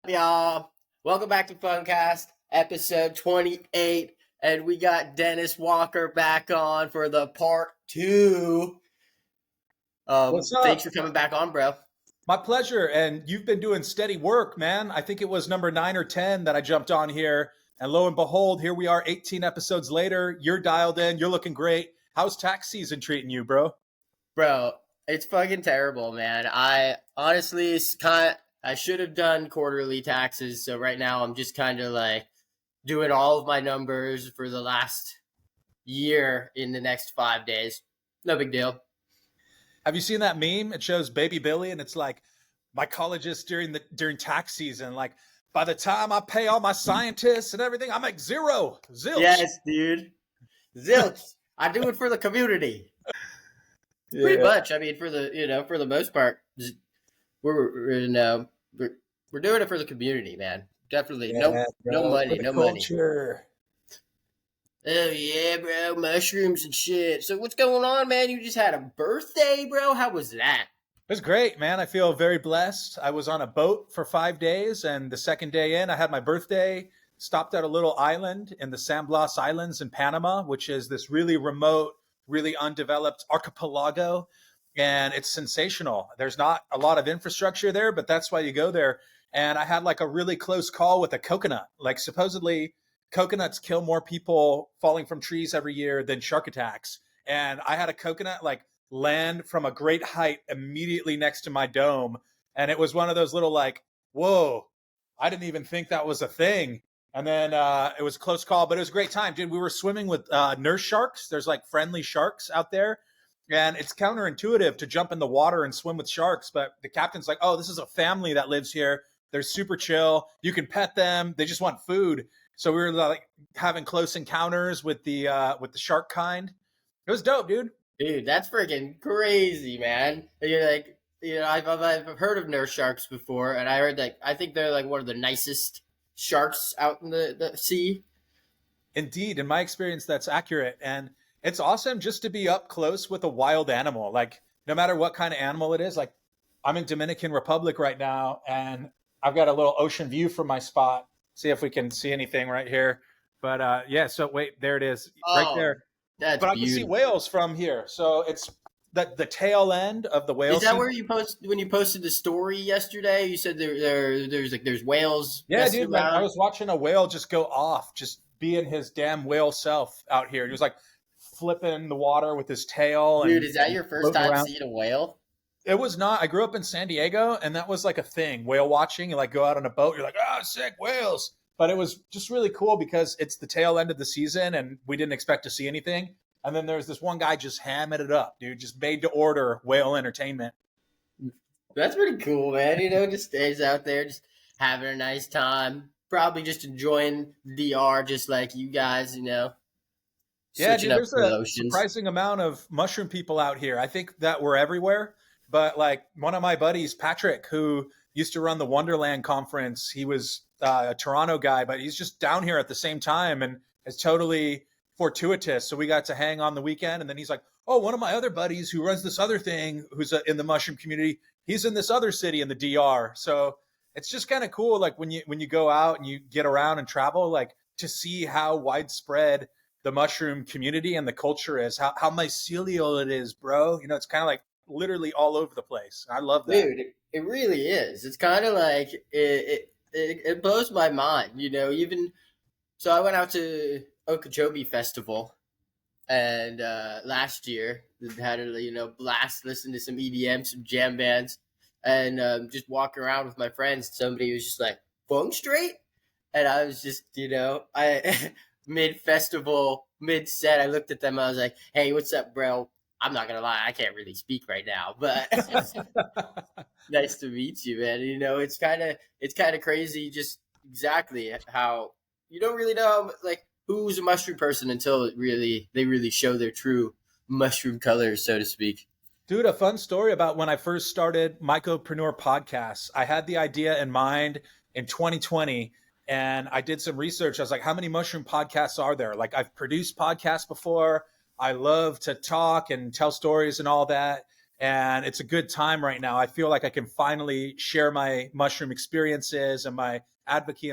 Y'all? Welcome back to Funcast, episode 28, and we got Dennis Walker back on for the part 2. What's Thanks up? for coming back on, bro. My pleasure. And you've been doing steady work, man. I think it was number 9 or 10 that I jumped on here. And lo and behold, here we are 18 episodes later. You're dialed in. You're looking great. How's tax season treating you, bro? Bro, it's fucking terrible, man. I honestly, I should have done quarterly taxes, so right now I'm just kind of like doing all of my numbers for the last year in the next 5 days. No big deal. Have you seen that meme? It shows baby Billy and it's like mycologist during tax season. Like by the time I pay all my scientists and everything, I'm like zero. Zilch. Yes, dude. Zilch. I do it for the community. Yeah. Pretty much. I mean, for the most part, we're doing it for the community, man. Definitely. Yeah, No bro, money, for the no money. culture. Oh yeah, bro, mushrooms and shit. So what's going on, man? You just had a birthday, bro. How was that? It was great, man. I feel very blessed. I was on a boat for 5 days, and the second day in, I had my birthday. Stopped at a little island in the San Blas Islands in Panama, which is this really remote, really undeveloped archipelago. And it's sensational. There's not a lot of infrastructure there, but that's why you go there. And I had like a really close call with a coconut. Like supposedly coconuts kill more people falling from trees every year than shark attacks. And I had a coconut like land from a great height immediately next to my dome. And it was one of those little like, whoa, I didn't even think that was a thing. And then it was a close call, but it was a great time, dude. We were swimming with nurse sharks. There's like friendly sharks out there. And it's counterintuitive to jump in the water and swim with sharks. But the captain's like, oh, this is a family that lives here. They're super chill. You can pet them. They just want food. So we were like having close encounters with the shark kind. It was dope, dude. Dude, that's freaking crazy, man. You're like, I've heard of nurse sharks before, and I heard like I think they're like one of the nicest sharks out in the sea. Indeed, in my experience, that's accurate. And it's awesome just to be up close with a wild animal. Like, no matter what kind of animal it is, like, I'm in Dominican Republic right now, and I've got a little ocean view from my spot. See if we can see anything right here. But yeah, so wait, there it is, right there. That's But I can see beautiful. whales from here. So it's the tail end of the whale Is that season. where you when you posted the story yesterday? You said there's whales. Yeah, messing dude, like I around? was watching a whale just go off, just being his damn whale self out here. He was like flipping the water with his tail. Dude, And is that your first floating time around. seeing a whale? It was not. I grew up in San Diego, and that was like a thing. Whale watching, you like go out on a boat, you're like, oh, sick whales. But it was just really cool because it's the tail end of the season, and we didn't expect to see anything. And then there's this one guy just hamming it up, dude, just made to order whale entertainment. That's pretty cool, man. Just stays out there, just having a nice time. Probably just enjoying DR, just like you guys. Yeah, Switching dude, up there's the a lotions. surprising amount of mushroom people out here. I think that we're everywhere, but like one of my buddies, Patrick, who used to run the Wonderland conference, he was a Toronto guy, but he's just down here at the same time, and it's totally fortuitous. So we got to hang on the weekend, and then he's like, "Oh, one of my other buddies who runs this other thing, who's in the mushroom community, he's in this other city in the DR." So it's just kind of cool, like when you go out and you get around and travel, like to see how widespread the mushroom community and the culture is, how mycelial it is, bro. It's kind of like literally all over the place. I love that. Dude, it really is. It's kind of like it blows my mind. Even so, I went out to Okeechobee Festival, and last year had a blast, listen to some EDM, some jam bands, and just walking around with my friends. Somebody was just like, "Funk straight," and I was just I mid festival, mid set. I looked at them. I was like, "Hey, what's up, bro? I'm not gonna lie, I can't really speak right now, but nice to meet you, man." It's kind of crazy, just exactly how you don't really know like who's a mushroom person until they really show their true mushroom colors, so to speak. Dude, a fun story about when I first started Mycopreneur podcasts. I had the idea in mind in 2020 and I did some research. I was like, how many mushroom podcasts are there? Like I've produced podcasts before. I love to talk and tell stories and all that. And it's a good time right now. I feel like I can finally share my mushroom experiences and my advocacy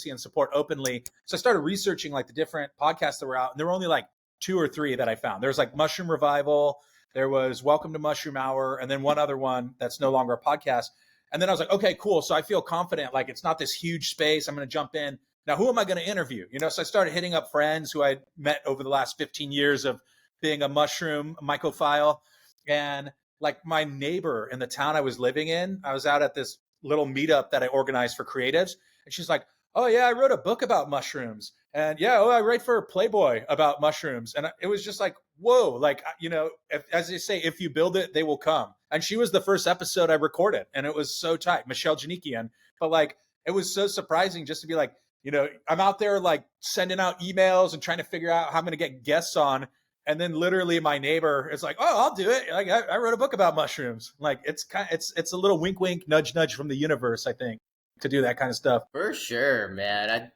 and support openly. So I started researching like the different podcasts that were out, and there were only like two or three that I found. There's like Mushroom Revival, there was Welcome to Mushroom Hour, and then one other one that's no longer a podcast. And then I was like, okay, cool. So I feel confident. Like it's not this huge space. I'm going to jump in. Now, who am I going to interview? You know, so I started hitting up friends who I met over the last 15 years of being a mushroom mycophile. And like my neighbor in the town I was living in, I was out at this little meetup that I organized for creatives. And she's like, oh, yeah, I wrote a book about mushrooms. And yeah, oh, I write for Playboy about mushrooms. And it was just like, whoa, like, you know, as they say, if you build it, they will come. And she was the first episode I recorded. And it was so tight, Michelle Janikian. But like, it was so surprising just to be like, you know, I'm out there like sending out emails and trying to figure out how I'm going to get guests on. And then literally my neighbor is like, oh, I'll do it. Like I wrote a book about mushrooms. Like it's it's a little wink, wink, nudge, nudge from the universe, I think, to do that kind of stuff. For sure, man.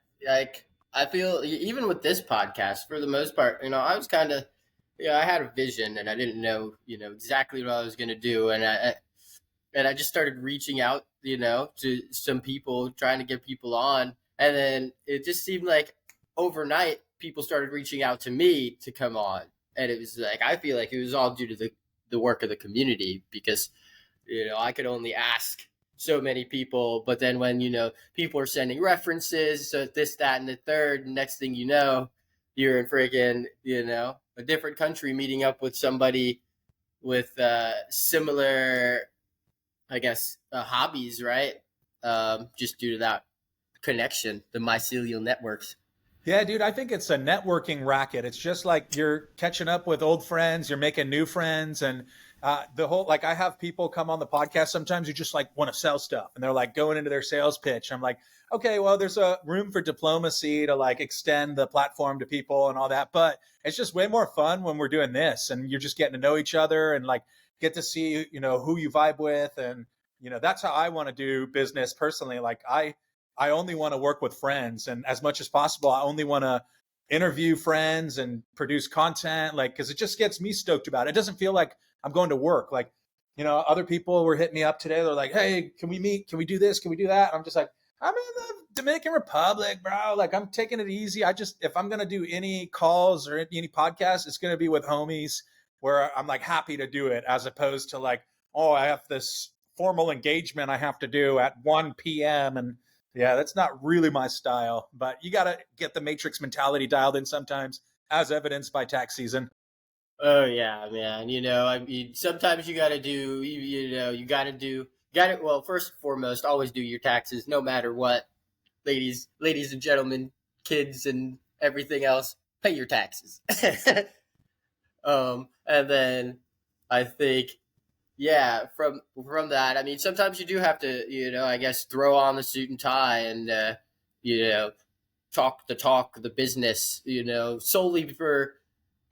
I feel even with this podcast, for the most part, you know, I was kind of, you know, I had a vision and I didn't know, you know, exactly what I was going to do, and I just started reaching out, you know, to some people, trying to get people on, and then it just seemed like overnight people started reaching out to me to come on, and it was like I feel like it was all due to the work of the community, because you know I could only ask so many people, but then when you know people are sending references, so this, that, and the third, next thing you know, you're in friggin', you know, a different country meeting up with somebody with similar, I guess, hobbies, right? Just due to that connection, the mycelial networks. Yeah, dude, I think it's a networking racket. It's just like you're catching up with old friends, you're making new friends, and the whole like I have people come on the podcast sometimes who just like want to sell stuff, and they're like going into their sales pitch. I'm like, okay, well, there's a room for diplomacy to like extend the platform to people and all that, but it's just way more fun when we're doing this, and you're just getting to know each other and like get to see you know who you vibe with, and you know that's how I want to do business personally. Like I only want to work with friends, and as much as possible, I only want to interview friends and produce content, like, because it just gets me stoked about it. It doesn't feel like I'm going to work. Like, you know, other people were hitting me up today. They're like, hey, can we meet? Can we do this? Can we do that? I'm just like, I'm in the Dominican Republic, bro. Like, I'm taking it easy. If I'm going to do any calls or any podcasts, it's going to be with homies where I'm like happy to do it, as opposed to like, oh, I have this formal engagement I have to do at 1 p.m. And yeah, that's not really my style, but you got to get the Matrix mentality dialed in sometimes, as evidenced by tax season. Oh yeah, man. You know, I mean, sometimes you got to do, you know, you got to do, got to. Well, first and foremost, always do your taxes, no matter what. Ladies and gentlemen, kids and everything else, pay your taxes. And then I think, yeah, from that, I mean, sometimes you do have to, you know, I guess throw on the suit and tie and, you know, talk the business, you know, solely for.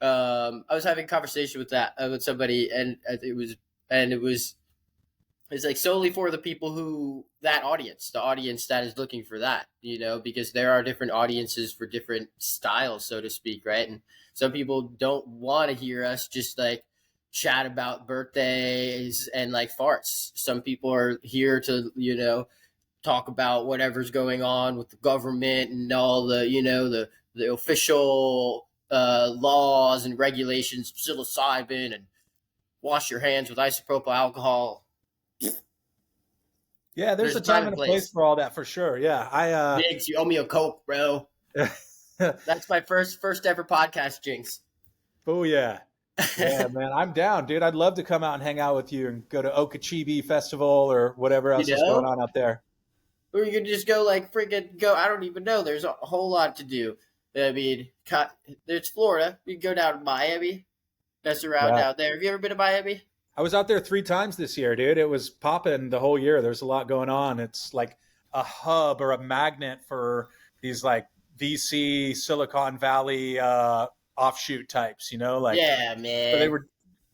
I was having a conversation with somebody, and it was it's like solely for the people who the audience that is looking for that, you know, because there are different audiences for different styles, so to speak, right? And some people don't want to hear us just like chat about birthdays and like farts. Some people are here to, you know, talk about whatever's going on with the government and all the, you know, the official laws and regulations, psilocybin, and wash your hands with isopropyl alcohol. Yeah, there's a time and a place for all that for sure. Yeah, Jinx, you owe me a Coke, bro. That's my first ever podcast, Jinx. Oh yeah. Yeah, man, I'm down, dude. I'd love to come out and hang out with you and go to Okeechobee Festival or whatever else is going on out there. Or you could just go like freaking go. I don't even know. There's a whole lot to do. I mean, there's Florida. You can go down to Miami, mess around down there. Have you ever been to Miami? I was out there 3 times this year, dude. It was popping the whole year. There's a lot going on. It's like a hub or a magnet for these like VC Silicon Valley offshoot types, you know? Like, yeah, man. So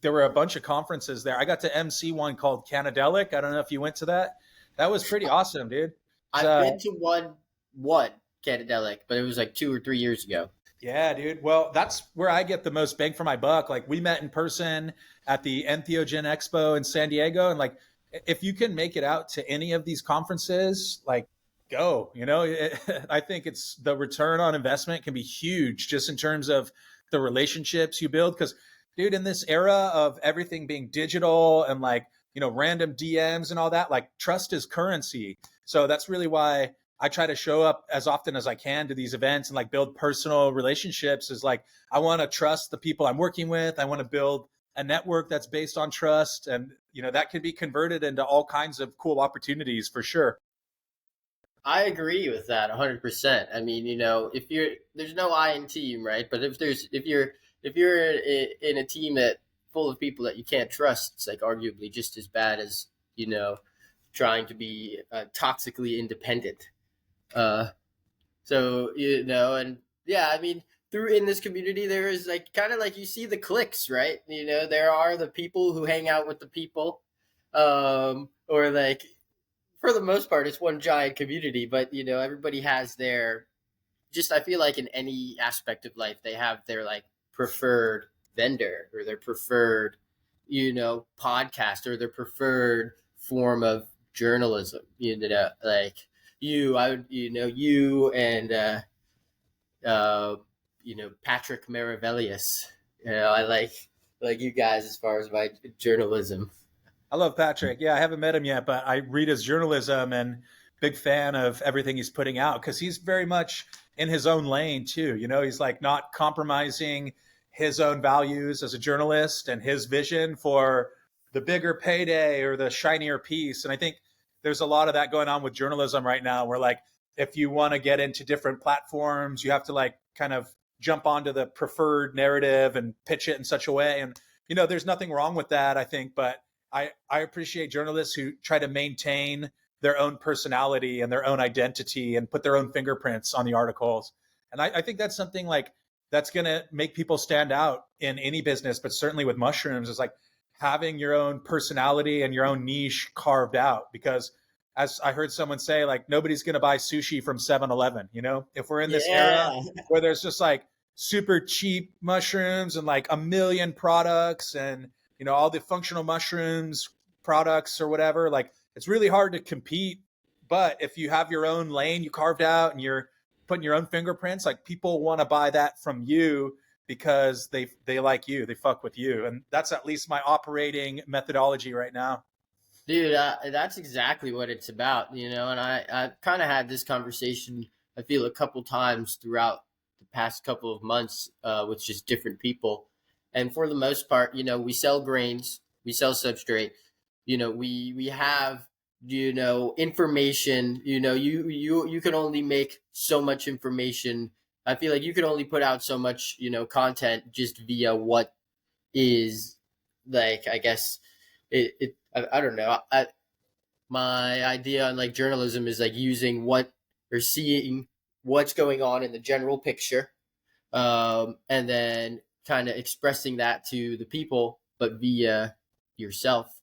there were a bunch of conferences there. I got to MC one called Canadelic. I don't know if you went to that. That was pretty awesome, dude. I've been to one Canadelic, but it was like 2 or 3 years ago. Yeah, dude. Well, that's where I get the most bang for my buck. Like we met in person at the Entheogen Expo in San Diego, and like if you can make it out to any of these conferences, like go. I think it's the return on investment can be huge just in terms of the relationships you build. Because, dude, in this era of everything being digital and like random DMs and all that, like trust is currency. So that's really why I try to show up as often as I can to these events and like build personal relationships. Is like I want to trust the people I'm working with. I want to build a network that's based on trust, and that can be converted into all kinds of cool opportunities for sure. I agree with that 100%. I mean, if you're there's no I in team, right? But if you're in a team that full of people that you can't trust, it's like arguably just as bad as you know trying to be toxically independent. Uh, so and yeah, I mean, through in this community, there is like kind of like you see the cliques, right? There are the people who hang out with the people, or like for the most part, it's one giant community. But everybody has their just. I feel like in any aspect of life, they have their like preferred vendor or their preferred, podcast or their preferred form of journalism. Like I would, you and Patrick Maravellius. I like you guys as far as my journalism. I love Patrick. Yeah, I haven't met him yet, but I read his journalism and big fan of everything he's putting out because he's very much in his own lane too. He's like not compromising his own values as a journalist and his vision for the bigger payday or the shinier piece. And I think there's a lot of that going on with journalism right now where like if you want to get into different platforms, you have to like kind of jump onto the preferred narrative and pitch it in such a way. And there's nothing wrong with that, I think, but I appreciate journalists who try to maintain their own personality and their own identity and put their own fingerprints on the articles. And I think that's something like that's going to make people stand out in any business, but certainly with mushrooms is like having your own personality and your own niche carved out. Because as I heard someone say, like nobody's going to buy sushi from 7-Eleven. If we're in this era Yeah, where there's just like super cheap mushrooms and like a million products and all the functional mushrooms products or whatever, like it's really hard to compete. But if you have your own lane you carved out and you're putting your own fingerprints, like people want to buy that from you because they like you, they fuck with you. And that's at least my operating methodology right now. dude, that's exactly what it's about, And I kind of had this conversation. I feel a couple times throughout the past couple of months with just different people, and for the most part, we sell grains, we sell substrate, we have information. You can only make so much information. I feel like you can only put out so much content just via what is like I guess I don't know. My idea on like journalism is like using what or seeing what's going on in the general picture, and then kind of expressing that to the people, but via yourself,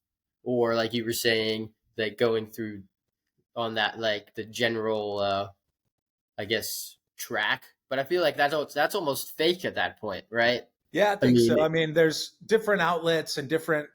or like you were saying, like going through on that like the general, I guess track. But I feel like that's almost fake at that point, right? Yeah, I I think so. mean, I mean, there's different outlets and different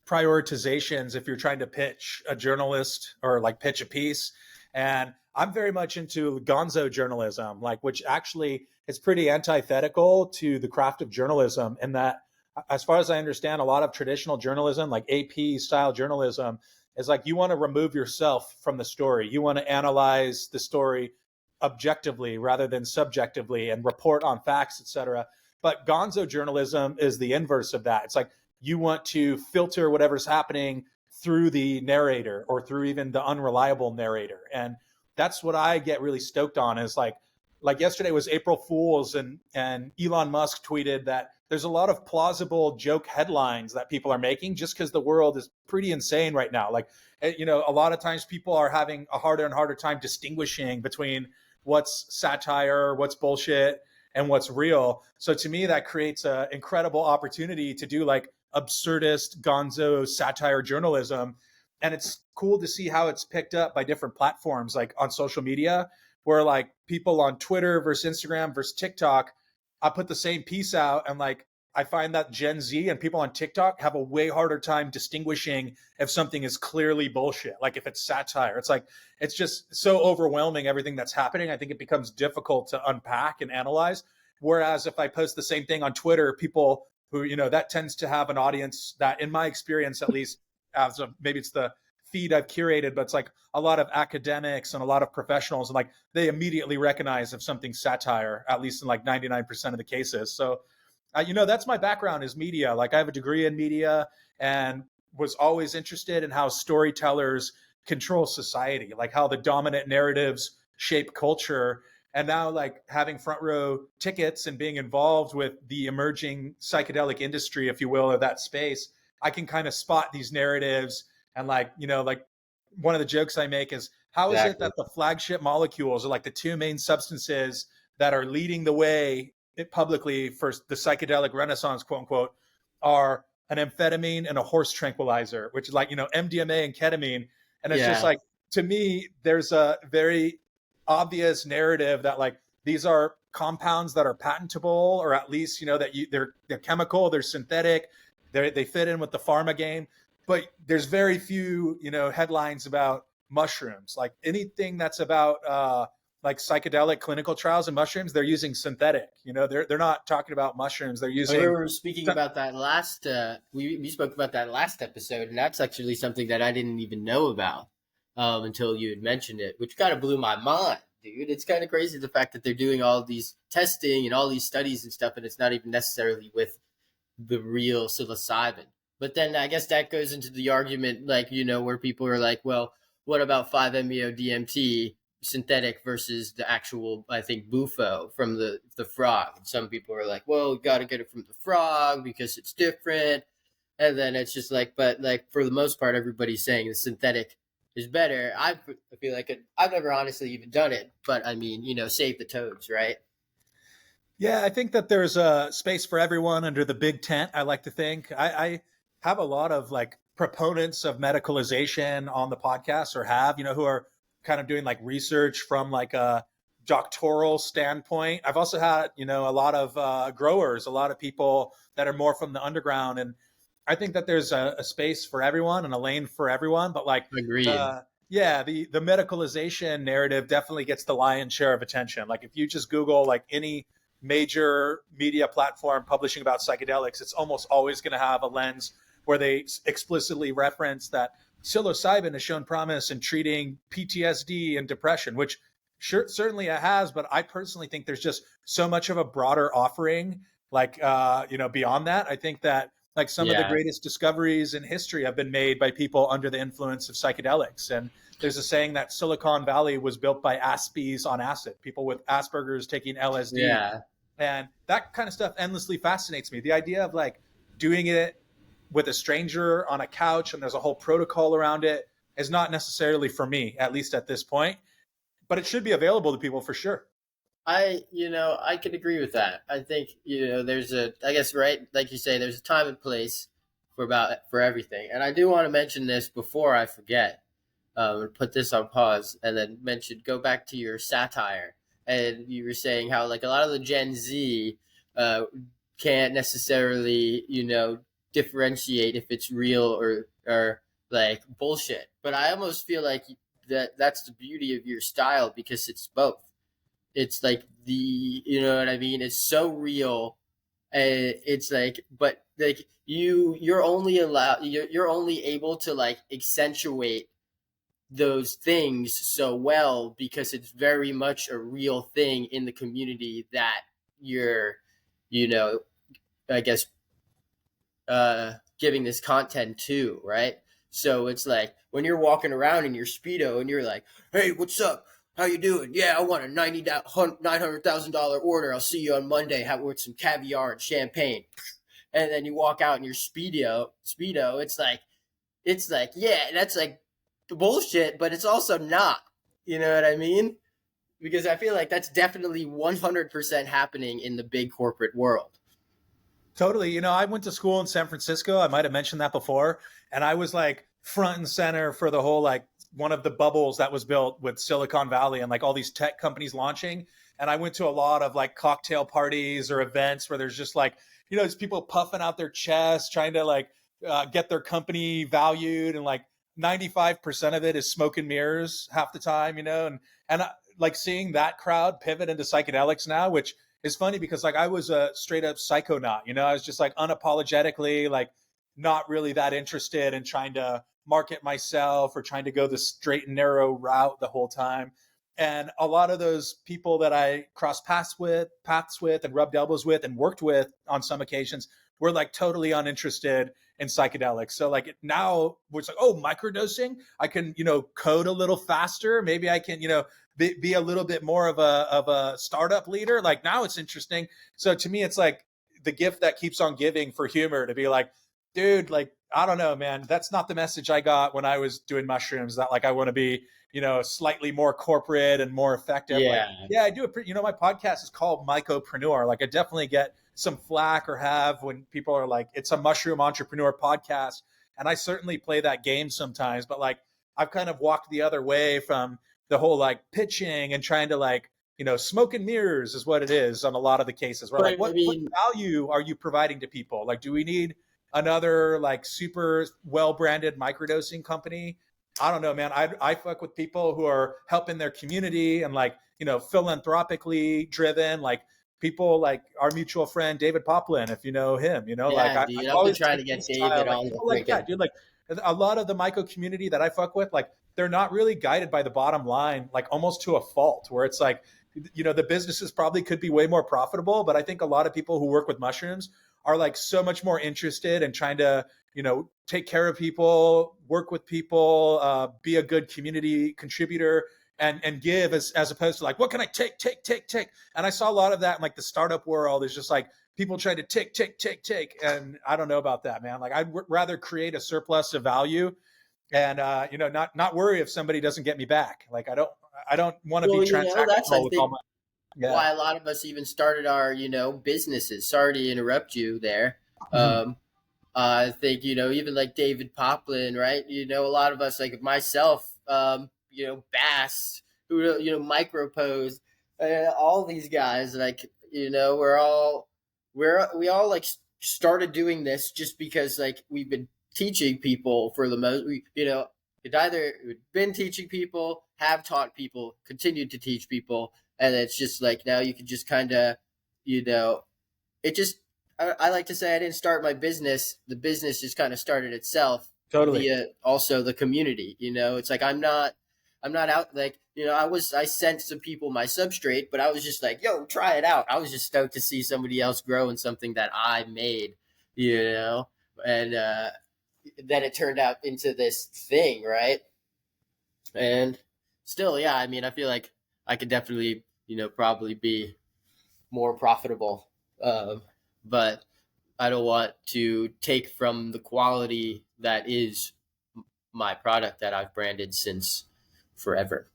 prioritizations if you're trying to pitch a journalist or like pitch a piece. And I'm very much into gonzo journalism, like which actually is pretty antithetical to the craft of journalism in that as far as I understand, a lot of traditional journalism, like AP style journalism, is like you want to remove yourself from the story. You want to analyze the story objectively rather than subjectively and report on facts, etc. But gonzo journalism is the inverse of that. It's like you want to filter whatever's happening through the narrator or through even the unreliable narrator. And that's what I get really stoked on is like yesterday was April Fools and Elon Musk tweeted that there's a lot of plausible joke headlines that people are making just because the world is pretty insane right now. Like, a lot of times people are having a harder and harder time distinguishing between what's satire, what's bullshit, and what's real. So to me, that creates an incredible opportunity to do like absurdist gonzo satire journalism. And it's cool to see how it's picked up by different platforms, like on social media, where like people on Twitter versus Instagram versus TikTok, I put the same piece out, and like I find that Gen Z and people on TikTok have a way harder time distinguishing if something is clearly bullshit. Like if it's satire, it's like it's just so overwhelming everything that's happening. I think it becomes difficult to unpack and analyze. Whereas if I post the same thing on Twitter, people who, that tends to have an audience that, in my experience at least, as of maybe it's the feed I've curated, but it's like a lot of academics and a lot of professionals, and like they immediately recognize if something's satire, at least in like 99% of the cases. So, that's my background is media. Like I have a degree in media and was always interested in how storytellers control society, like how the dominant narratives shape culture. And now like having front row tickets and being involved with the emerging psychedelic industry, if you will, or that space, I can kind of spot these narratives. And like, like one of the jokes I make is, how is it Exactly. that the flagship molecules are like the two main substances that are leading the way publicly for the psychedelic renaissance, quote unquote, are an amphetamine and a horse tranquilizer, which is like, MDMA and ketamine. And it's just Yeah. like, to me, there's a very obvious narrative that like these are compounds that are patentable, or at least, they're chemical, they're synthetic, they fit in with the pharma game. But there's very few, headlines about mushrooms. Like anything that's about like psychedelic clinical trials in mushrooms, they're using synthetic. They're not talking about mushrooms. They're I using. remember speaking about that last. We spoke about that last episode, and that's actually something that I didn't even know about until you had mentioned it, which kind of blew my mind, dude. It's kind of crazy the fact that they're doing all these testing and all these studies and stuff, and it's not even necessarily with the real psilocybin. But then I guess that goes into the argument, like, where people are like, well, what about 5-MeO DMT synthetic versus the actual, I think, bufo from the frog? And some people are like, well, you got to get it from the frog because it's different. And then it's just like, but like for the most part, everybody's saying the synthetic is better. I feel like I've never honestly even done it, but I mean, save the toads, right? Yeah, I think that there's a space for everyone under the big tent. I like to think. I have a lot of like proponents of medicalization on the podcast, or have, who are kind of doing like research from like a doctoral standpoint. I've also had, a lot of growers, a lot of people that are more from the underground. And I think that there's a space for everyone and a lane for everyone. But like Agreed. the medicalization narrative definitely gets the lion's share of attention. Like if you just Google like any major media platform publishing about psychedelics, it's almost always going to have a lens where they explicitly reference that psilocybin has shown promise in treating PTSD and depression, which certainly it has. But I personally think there's just so much of a broader offering, like, beyond that. I think that like some of the Yeah. greatest discoveries in history have been made by people under the influence of psychedelics. And there's a saying that Silicon Valley was built by Aspies on acid, people with Asperger's taking LSD. Yeah. And that kind of stuff endlessly fascinates me. The idea of like doing it with a stranger on a couch and there's a whole protocol around it is not necessarily for me, at least at this point, but it should be available to people for sure. I could agree with that. I think, there's I guess, right, like you say, there's a time and place for everything. And I do want to mention this before I forget, put this on pause and then go back to your satire. And you were saying how like a lot of the Gen Z uh, can't necessarily, differentiate if it's real or like bullshit. But I almost feel like that's the beauty of your style because it's both. It's like you know what I mean? It's so real. It's like, but like you're only able to like accentuate those things so well because it's very much a real thing in the community that you're, you know, I guess, giving this content to, right? So it's like when you're walking around in your speedo and you're like, "Hey, what's up? How you doing? Yeah, I want a $900,000 order. I'll see you on Monday. Have with some caviar and champagne." And then you walk out in your speedo. It's like, yeah, that's like bullshit, but it's also not. You know what I mean? Because I feel like that's definitely 100% happening in the big corporate world. Totally. I went to school in San Francisco. I might have mentioned that before. And I was like front and center for the whole like one of the bubbles that was built with Silicon Valley and like all these tech companies launching. And I went to a lot of like cocktail parties or events where there's just like, there's people puffing out their chests, trying to like get their company valued. And like 95% of it is smoke and mirrors half the time, and like seeing that crowd pivot into psychedelics now, which is funny because like I was a straight up psychonaut, I was just like unapologetically like not really that interested in trying to market myself or trying to go the straight and narrow route the whole time. And a lot of those people that I crossed paths with and rubbed elbows with and worked with on some occasions were like totally uninterested in psychedelics. So like now it's like, oh, microdosing, I can, code a little faster. Maybe I can, be a little bit more of a startup leader. Like now it's interesting. So to me, it's like the gift that keeps on giving for humor to be like, dude, like, I don't know, man, that's not the message I got when I was doing mushrooms, that like, I want to be, slightly more corporate and more effective. Like, Yeah. yeah, I do my podcast is called Mycopreneur. Like I definitely get some flack or have when people are like, it's a mushroom entrepreneur podcast. And I certainly play that game sometimes, but like, I've kind of walked the other way from the whole like pitching and trying to like, smoke and mirrors is what it is on a lot of the cases where But like, I what mean, value are you providing to people? Like, do we need another like super well branded microdosing company? I don't know, man. I fuck with people who are helping their community and like, philanthropically driven, like people like our mutual friend David Poplin, if you know him, like yeah, I've dude, I've been always trying to taken get his style, David like on the people like that, freaking. dude. Like a lot of the myco community that I fuck with, like they're not really guided by the bottom line, like almost to a fault, where it's like, the businesses probably could be way more profitable, but I think a lot of people who work with mushrooms are like so much more interested in trying to, take care of people, work with people, be a good community contributor, and give as opposed to like, what can I take? And I saw a lot of that in like the startup world is just like people trying to take. And I don't know about that, man. Like I'd rather create a surplus of value and, not worry if somebody doesn't get me back. Like I don't want to be Well, that's I transactional with all think my, yeah. why a lot of us even started our businesses. Sorry to interrupt you there. Mhm. Um, I think even like David Poplin, right? A lot of us like myself, Bass, who Micropose, all these guys like we all like started doing this just because like we've been teaching people for the most it either we've been teaching people, have taught people, continued to teach people, and it's just like now you can just kind of you know it just I like to say I didn't start my business. The business just kind of started itself Totally. via also the community. It's like I'm not out like I sent some people my substrate, but I was just like, yo, try it out. I was just stoked to see somebody else grow in something that I made, and then it turned out into this thing, right? And still, yeah, I mean, I feel like I could definitely, probably be more profitable. But I don't want to take from the quality that is my product that I've branded since forever.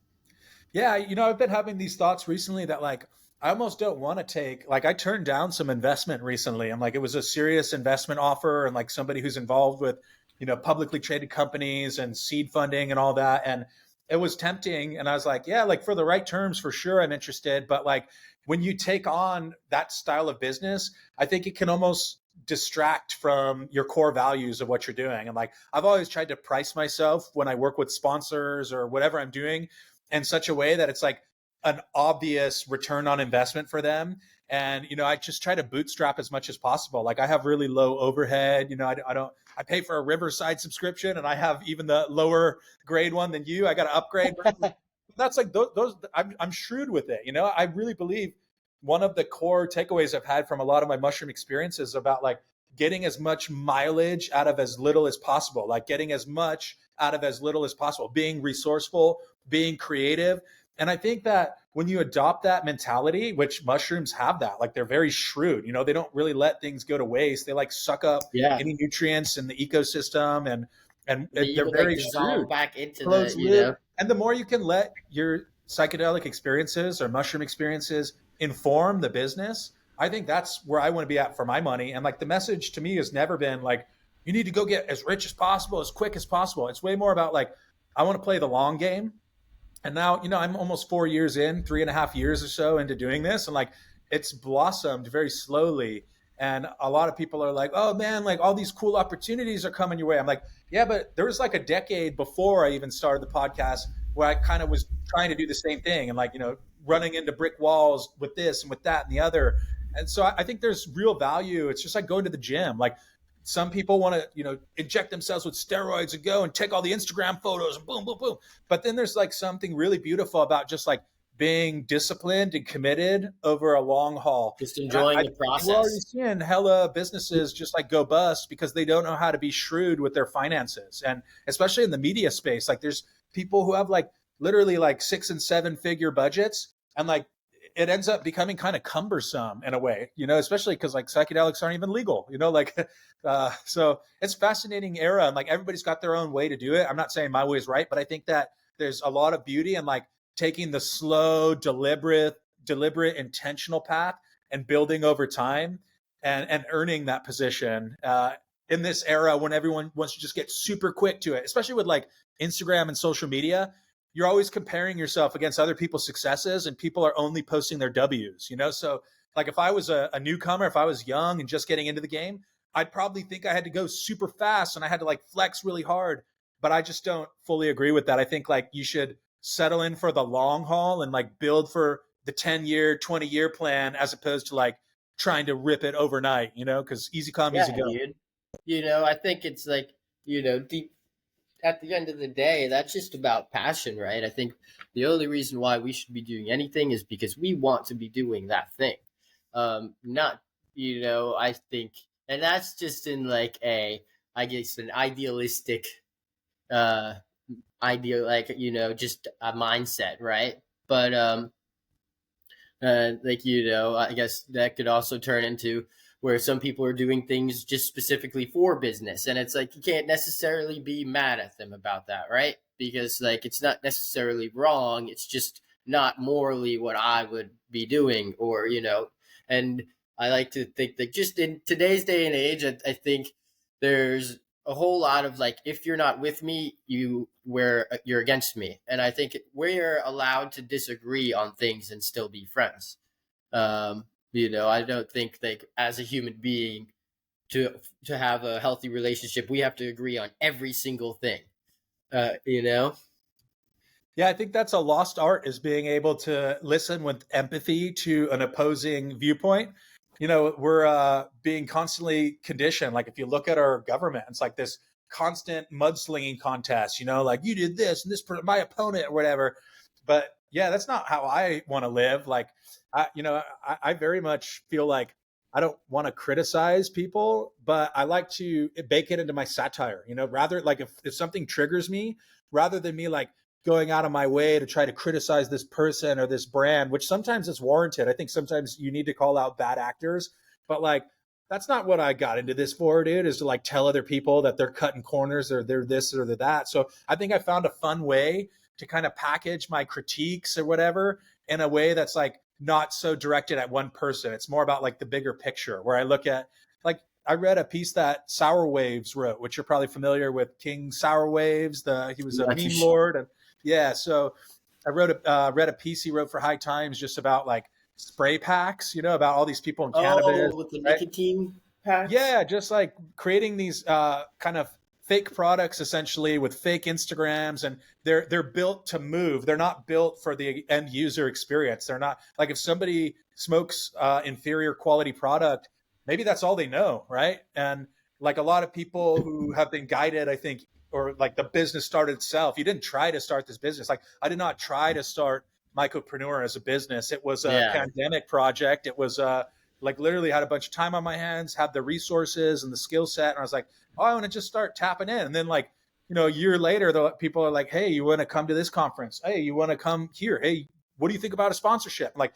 Yeah, I've been having these thoughts recently that like I almost don't want to take like I turned down some investment recently. I'm like it was a serious investment offer and like somebody who's involved with, publicly traded companies and seed funding and all that and it was tempting and I was like, yeah, like for the right terms for sure I'm interested, but like when you take on that style of business, I think it can almost distract from your core values of what you're doing. And like I've always tried to price myself when I work with sponsors or whatever I'm doing in such a way that it's like an obvious return on investment for them. And, I just try to bootstrap as much as possible. Like I have really low overhead, I pay for a Riverside subscription and I have even the lower grade one than you. I got to upgrade. That's like those I'm shrewd with it. I really believe one of the core takeaways I've had from a lot of my mushroom experiences about like getting as much mileage out of as little as possible, like getting as much out of as little as possible, being resourceful, being creative. And I think that when you adopt that mentality, which mushrooms have that, like they're very shrewd, they don't really let things go to waste. They like suck up Yeah. any nutrients in the ecosystem and They they're even like very dissolve shrewd. back into the, Closed loop. And the more you can let your psychedelic experiences or mushroom experiences inform the business, I think that's where I want to be at for my money. And like the message to me has never been like, you need to go get as rich as possible, as quick as possible. It's way more about like, I want to play the long game. And now, I'm almost 4 years in, 3.5 years or so into doing this. And like, it's blossomed very slowly. And a lot of people are like, oh man, like all these cool opportunities are coming your way. I'm like, yeah, but there was like a decade before I even started the podcast where I kind of was trying to do the same thing and like, running into brick walls with this and with that and the other. And so I think there's real value. It's just like going to the gym. Like some people want to, inject themselves with steroids and go and take all the Instagram photos and boom, boom, boom. But then there's like something really beautiful about just like being disciplined and committed over a long haul. Just And enjoying I the we're already process. seeing hella businesses just like go bust because they don't know how to be shrewd with their finances. And especially in the media space, like there's people who have like literally like 6 and 7 figure budgets and like it ends up becoming kind of cumbersome in a way, especially because like psychedelics aren't even legal, like so it's a fascinating era and like everybody's got their own way to do it. I'm not saying my way is right, but I think that there's a lot of beauty in like taking the slow, deliberate, intentional path and building over time and earning that position in this era when everyone wants to just get super quick to it, especially with like Instagram and social media. You're always comparing yourself against other people's successes and people are only posting their W's, So like if I was a newcomer, if I was young and just getting into the game, I'd probably think I had to go super fast and I had to like flex really hard. But I just don't fully agree with that. I think like you should settle in for the long haul and like build for the 10-year, 20-year plan as opposed to like trying to rip it overnight, because easy come, Yeah, easy go. dude. I think it's like, deep at the end of the day, that's just about passion, right? I think the only reason why we should be doing anything is because we want to be doing that thing. Not, I think, and that's just in like I guess, an idealistic, uh, ideal, like, just a mindset, right? But, like, I guess that could also turn into where some people are doing things just specifically for business, and it's like you can't necessarily be mad at them about that, right? Because like it's not necessarily wrong, it's just not morally what I would be doing, or and I like to think that just in today's day and age, I think there's a whole lot of like, if you're not with me, you're against me, and I think we're allowed to disagree on things and still be friends. I don't think like as a human being, to have a healthy relationship, we have to agree on every single thing. uh you know Yeah, I think that's a lost art is being able to listen with empathy to an opposing viewpoint. We're being constantly conditioned. Like if you look at our government, it's like this constant mudslinging contest, like you did this and this, my opponent or whatever. But yeah, that's not how I want to live. Like, I very much feel like I don't want to criticize people, but I like to bake it into my satire, rather like if something triggers me, rather than me like going out of my way to try to criticize this person or this brand, which sometimes is warranted. I think sometimes you need to call out bad actors, but like that's not what I got into this for, dude, is to like tell other people that they're cutting corners or they're this or they're that. So I think I found a fun way to kind of package my critiques or whatever in a way that's like not so directed at one person. It's more about like the bigger picture where I look at like I read a piece that Sour Waves wrote, which you're probably familiar with. King Sour Waves, he was a yeah, for meme sure. lord, and yeah. So I read a piece he wrote for High Times just about like spray packs, about all these people in cannabis, Oh, with the right? nicotine packs. Yeah, just like creating these kind of fake products essentially with fake Instagrams, and they're built to move. They're not built for the end user experience. They're not like if somebody smokes inferior quality product, maybe that's all they know, right? And like a lot of people who have been guided, I think, or like the business started itself. You didn't try to start this business. Like I did not try to start Mycopreneur as a business. It was a Yeah, pandemic project. It was like literally had a bunch of time on my hands, had the resources and the skill set. And I was like, oh, I want to just start tapping in. And then like, a year later, the people are like, hey, you want to come to this conference? Hey, you want to come here? Hey, what do you think about a sponsorship? Like,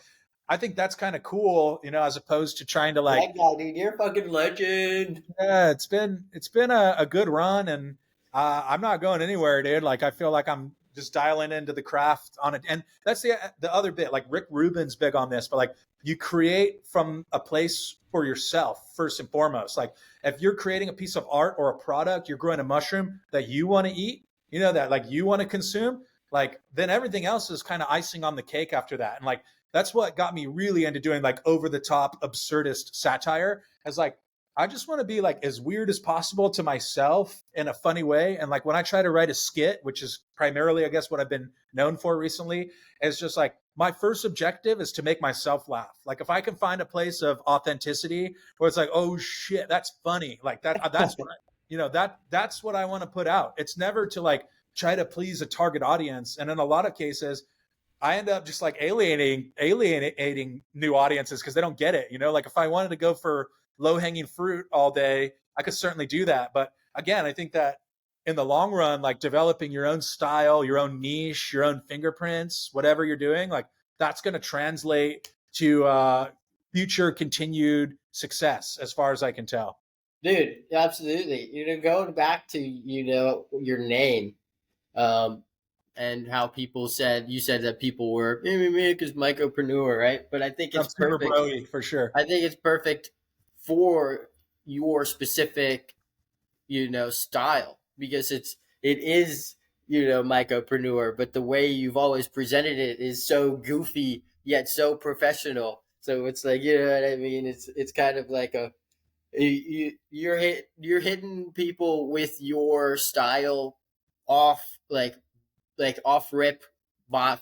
I think that's kind of cool, as opposed to trying to like, that guy, dude, you're a fucking legend. yeah, it's been a good run, and I'm not going anywhere, dude. Like I feel like I'm just dialing into the craft on it, and that's the other bit. Like Rick Rubin's big on this, but like you create from a place for yourself first and foremost. Like if you're creating a piece of art or a product, you're growing a mushroom that you want to eat. you know, that like you want to consume, like then everything else is kind of icing on the cake after that. And like that's what got me really into doing like over the top absurdist satire. As like I just want to be like as weird as possible to myself in a funny way. And like when I try to write a skit, which is primarily, I guess, what I've been known for recently, is just like my first objective is to make myself laugh. Like if I can find a place of authenticity where it's like, oh shit, that's funny. Like that's what you know, that's what I want to put out. It's never to like try to please a target audience. And in a lot of cases, I end up just like alienating new audiences because they don't get it. You know, like if I wanted to go for low hanging fruit all day, I could certainly do that. But again, I think that in the long run, like developing your own style, your own niche, your own fingerprints, whatever you're doing, like that's going to translate to future continued success, as far as I can tell. Dude, absolutely. Going back to, your name, um, and how people said, you said that people were, because Mycopreneur, right? But I think I'm it's super perfect. broy for sure. I think it's perfect for your specific, style, because it is, Mycopreneur, but the way you've always presented it is so goofy yet so professional. So it's like, you know what I mean? It's kind of like you're hitting people with your style off, like off rip,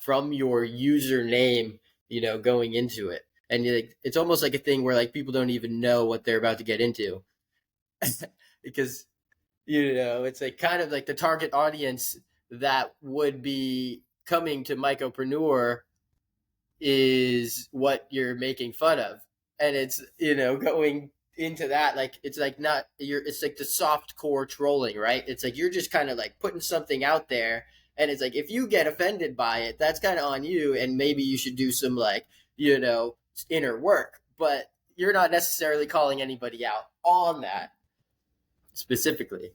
from your username, going into it. And it's almost like a thing where like people don't even know what they're about to get into, because it's like kind of like the target audience that would be coming to Mycopreneur is what you're making fun of. And it's, going into that, like it's like not you're it's like the soft core trolling, right? It's like you're just kind of like putting something out there, and it's like if you get offended by it, that's kind of on you, and maybe you should do some, like, inner work, but you're not necessarily calling anybody out on that specifically.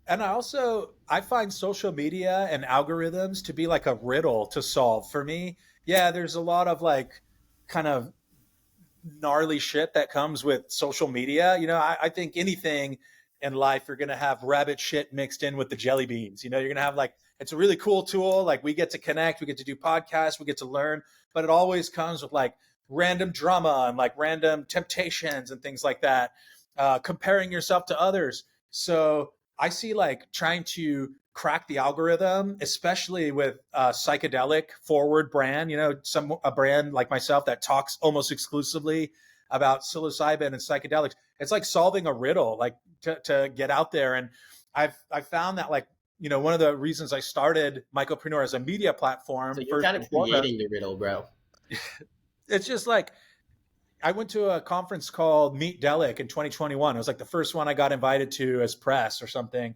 And I find social media and algorithms to be like a riddle to solve for me. Yeah, there's a lot of like kind of gnarly shit that comes with social media. You know, I think anything in life, you're going to have rabbit shit mixed in with the jelly beans. You know, you're going to have like, it's a really cool tool. Like we get to connect, we get to do podcasts, we get to learn, but it always comes with like random drama and like random temptations and things like that, comparing yourself to others. So I see like trying to crack the algorithm, especially with a psychedelic forward brand, a brand like myself that talks almost exclusively about psilocybin and psychedelics. It's like solving a riddle, like to get out there. And I've found that like, one of the reasons I started Mycopreneur as a media platform, So you're first kind and of foremost, creating the riddle, bro. it's just like I went to a conference called Meet Delic in 2021. It was like the first one I got invited to as press or something.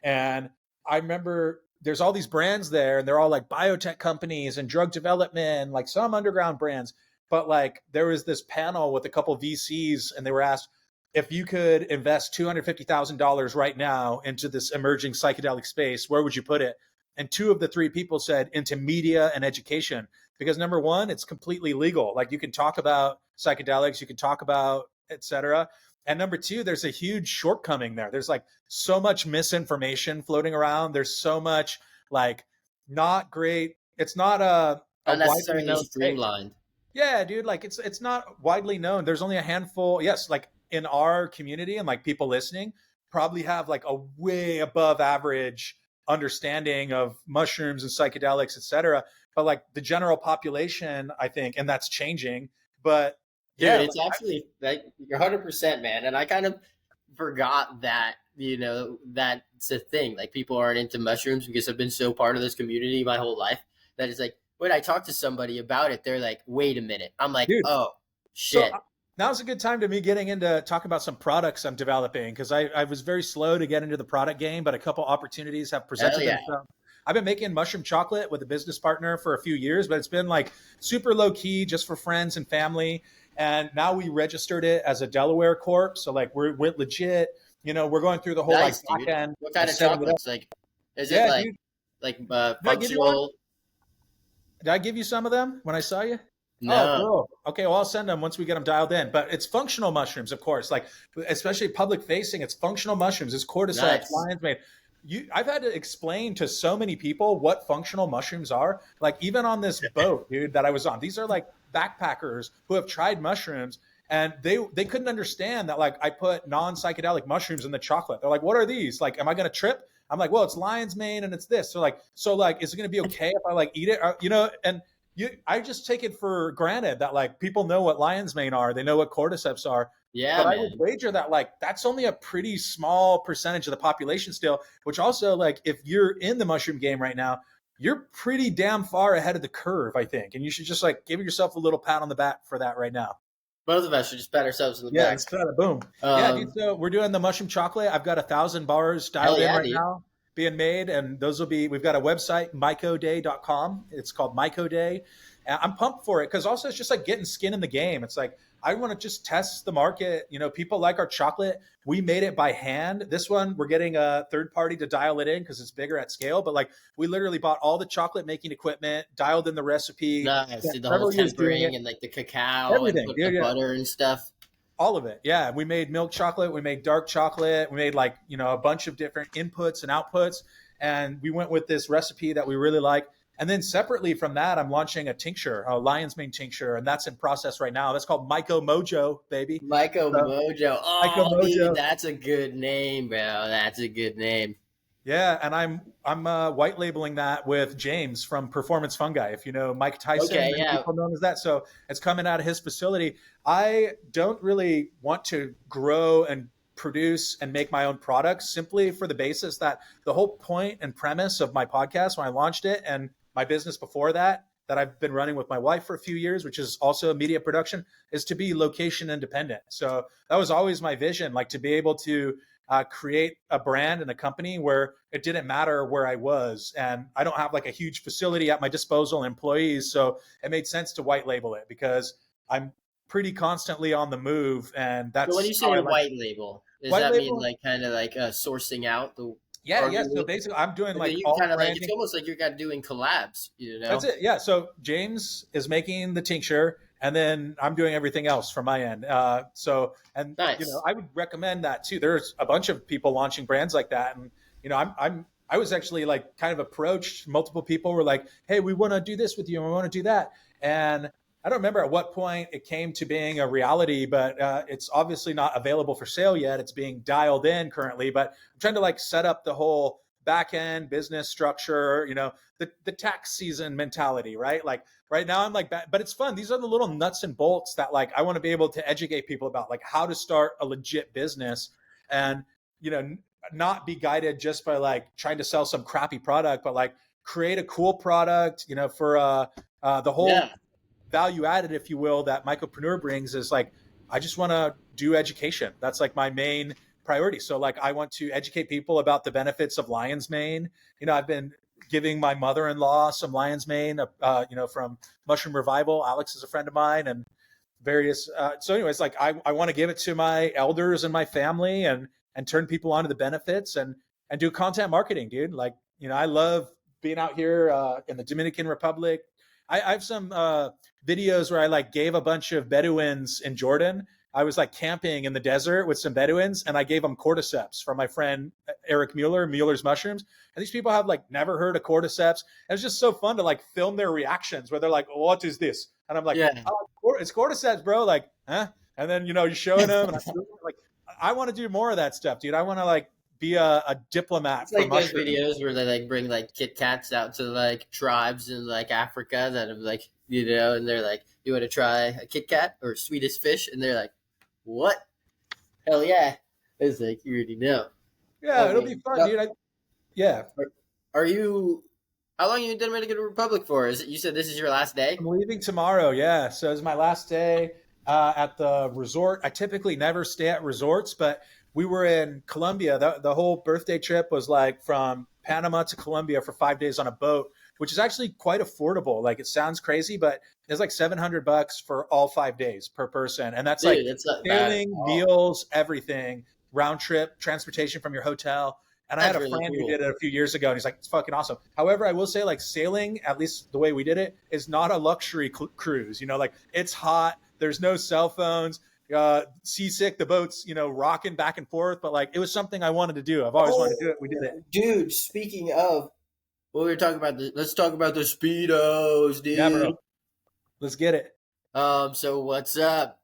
And I remember there's all these brands there, and they're all like biotech companies and drug development, like some underground brands. But like there was this panel with a couple of VCs, and they were asked if you could invest $250,000 right now into this emerging psychedelic space, where would you put it? And two of the three people said into media and education, because number one, it's completely legal. Like you can talk about psychedelics, you can talk about et cetera. And number two, there's a huge shortcoming there. There's like so much misinformation floating around. There's so much like not great. It's not a Not widely necessarily known space. streamlined. Yeah, dude, like it's not widely known. There's only a handful. Yes, like in our community and like people listening probably have like a way above average understanding of mushrooms and psychedelics, et cetera. But like the general population, I think, and that's changing. But Dude, yeah, it's actually like you're 100%, man. And I kind of forgot that, that's a thing. Like people aren't into mushrooms because I've been so part of this community my whole life that it's like when I talk to somebody about it, they're like, wait a minute. I'm like, dude. oh, So shit. now's a good time to me getting into talking about some products I'm developing, because I was very slow to get into the product game, but a couple opportunities have Hell presented yeah. themselves. I've been making mushroom chocolate with a business partner for a few years, but it's been like super low key, just for friends and family. And now we registered it as a Delaware corp, so like we're legit. We're going through the whole like Nice, back dude. end What of kind of setting it up. chocolates? Like, is it Yeah, dude. Did I give you one? functional? Did I give you some of them when I saw you? Oh, No. cool. Okay, well, I'll send them once we get them dialed in. But it's functional mushrooms, of course. Like, especially public facing, it's functional mushrooms. It's cordyceps, Nice. lion's mane. I've had to explain to so many people what functional mushrooms are. Like even on this boat, dude, that I was on, these are like backpackers who have tried mushrooms, and they couldn't understand that like I put non-psychedelic mushrooms in the chocolate. They're like, what are these? Like, am I going to trip? I'm like, well, it's lion's mane and it's this. So like, is it going to be okay if I like eat it? You know, and I just take it for granted that like people know what lion's mane are. They know what cordyceps are. Yeah, But I would man. wager that like that's only a pretty small percentage of the population still, which also like if you're in the mushroom game right now, you're pretty damn far ahead of the curve, I think. And you should just like give yourself a little pat on the back for that right now. Both of us should just pat ourselves in the Yeah, back. let's try it. Boom. Yeah, dude. Um, So we're doing the mushroom chocolate. I've got 1,000 bars hell dialed in yeah, right dude. now, being made, and those will be. We've got a website, mycoday.com. It's called Mycoday. And I'm pumped for it because also it's just like getting skin in the game. It's like I want to just test the market. You know, people like our chocolate. We made it by hand. This one we're getting a third party to dial it in because it's bigger at scale. But like we literally bought all the chocolate making equipment, dialed in the recipe. Nice. Spent Did the whole several years doing tempering it. and like the cacao and Everything, put the dude. Yeah. butter and stuff. All of it. Yeah. We made milk chocolate. We made dark chocolate. We made like, you know, a bunch of different inputs and outputs. And we went with this recipe that we really like. And then separately from that, I'm launching a tincture, a lion's mane tincture. And that's in process right now. That's called Myco Mojo, baby. Myco So, Mojo. Myco Oh, dude, Mojo. that's a good name, bro. That's a good name. Yeah, and I'm white labeling that with James from Performance Fungi. If you know Mike Tyson, Okay, many yeah. people know him as that. So it's coming out of his facility. I don't really want to grow and produce and make my own products simply for the basis that the whole point and premise of my podcast when I launched it and my business before that I've been running with my wife for a few years, which is also media production, is to be location independent. So that was always my vision, like to be able to create a brand and a company where it didn't matter where I was. And I don't have like a huge facility at my disposal, employees. So it made sense to white label it because I'm pretty constantly on the move. And So when that's you how say I like white label, does white that mean label. like kind of like sourcing out the, Yeah. or Yeah. So you, basically, I'm doing or do like you all kind of like it's branding. almost like you're kind of doing collabs, you That's know? it. Yeah. So James is making the tincture, and then I'm doing everything else from my end. And you know, Nice. I would recommend that too. There's a bunch of people launching brands like that, and you know, I was actually like kind of approached. Multiple people were like, "Hey, we want to do this with you, and we want to do that." And I don't remember at what point it came to being a reality, but it's obviously not available for sale yet. It's being dialed in currently, but I'm trying to like set up the whole back end business structure. You know, the tax season mentality, right? Like right now I'm like, but it's fun. These are the little nuts and bolts that like I want to be able to educate people about, like how to start a legit business, and you know, not be guided just by like trying to sell some crappy product, but like create a cool product. You know, for the whole Yeah. value added, if you will, that Mycopreneur brings is like I just want to do education. That's like my main priority. So like I want to educate people about the benefits of lion's mane. You know, I've been giving my mother-in-law some lion's mane, you know, from Mushroom Revival. Alex is a friend of mine, and various. So, anyways, like I want to give it to my elders and my family, and turn people on to the benefits and do content marketing, dude. Like you know, I love being out here in the Dominican Republic. I have some videos where I like gave a bunch of Bedouins in Jordan. I was like camping in the desert with some Bedouins, and I gave them cordyceps from my friend Eric Mueller, Mueller's Mushrooms. And these people have like never heard of cordyceps. And it's just so fun to like film their reactions where they're like, "What is this?" And I'm like, Yeah. "Oh, it's cordyceps, bro." Like, huh? And then you know you're showing them, and like, I want to do more of that stuff, dude. I want to like be a diplomat It's for like those mushrooms. videos where they like bring like Kit Kats out to like tribes in like Africa that have like, you know, and they're like, "You want to try a Kit Kat or Swedish fish?" And they're like, "What? Hell yeah!" It's like you already know. Yeah, I it'll be mean, fun, dude. Yeah, are you? How long you in Dominican Republic for? Is it? You said this is your last day? I'm leaving tomorrow. Yeah, so it's my last day at the resort. I typically never stay at resorts, but we were in Colombia. The whole birthday trip was like from Panama to Colombia for 5 days on a boat, which is actually quite affordable. Like it sounds crazy, but it's like $700 for all 5 days per person, and that's like Dude, it's not bad at sailing, all. meals, everything, round trip, transportation from your hotel. And I had That's a really friend who cool. did it a few years ago, and he's like, "It's fucking awesome." However, I will say, like sailing, at least the way we did it, is not a luxury cruise. You know, like it's hot. There's no cell phones. seasick, the boat's, rocking back and forth, but like, it was something I wanted to do. I've always wanted to do it. We did it. Dude, speaking of what we were talking about, let's talk about the speedos, Yeah, dude. bro. Let's get it. So what's up?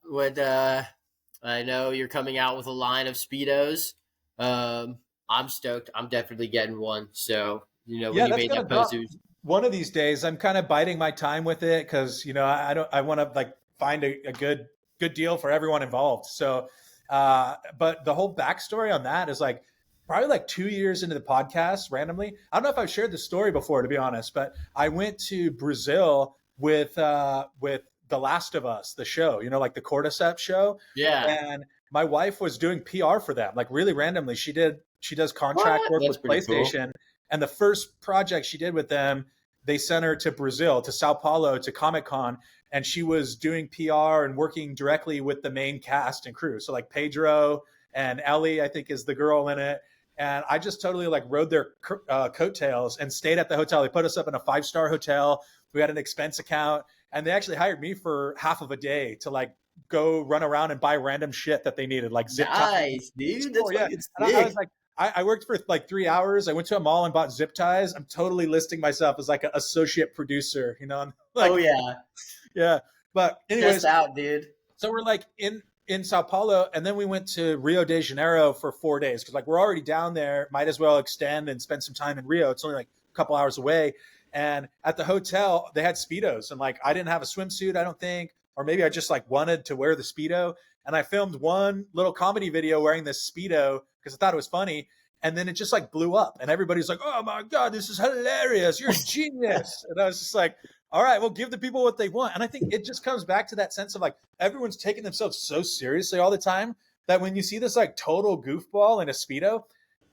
I know you're coming out with a line of speedos. I'm stoked. I'm definitely getting one. So when Yeah, you that's made gonna that post, drop it was one of these days. I'm kind of biding my time with it because I don't I want to like find a good deal for everyone involved. So, but the whole backstory on that is like probably like 2 years into the podcast. Randomly, I don't know if I've shared the story before, to be honest, but I went to Brazil with The Last of Us, the show, like the Cordyceps show, yeah. and my wife was doing PR for them, like really randomly. She does contract What? work That's with pretty cool. PlayStation, and the first project she did with them, they sent her to Brazil, to Sao Paulo, to Comic Con, and she was doing PR and working directly with the main cast and crew. So like Pedro and Ellie, I think is the girl in it. And I just totally like rode their coattails and stayed at the hotel. They put us up in a 5-star hotel. We had an expense account, and they actually hired me for half of a day to like go run around and buy random shit that they needed, like zip ties. Nice, dude. That's Yeah. fucking And I was sick. like, I worked for like 3 hours. I went to a mall and bought zip ties. I'm totally listing myself as like an associate producer, I'm Oh like, yeah, yeah. But just anyways, out, dude. so we're like in Sao Paulo, and then we went to Rio de Janeiro for 4 days because like we're already down there. Might as well extend and spend some time in Rio. It's only like a couple hours away. And at the hotel, they had speedos, and like I didn't have a swimsuit, I don't think, or maybe I just like wanted to wear the speedo. And I filmed one little comedy video wearing this speedo because I thought it was funny. And then it just like blew up, and everybody's like, "Oh my god, this is hilarious! You're a genius!" And I was just like, all right, well, give the people what they want. And I think it just comes back to that sense of like everyone's taking themselves so seriously all the time that when you see this like total goofball in a speedo,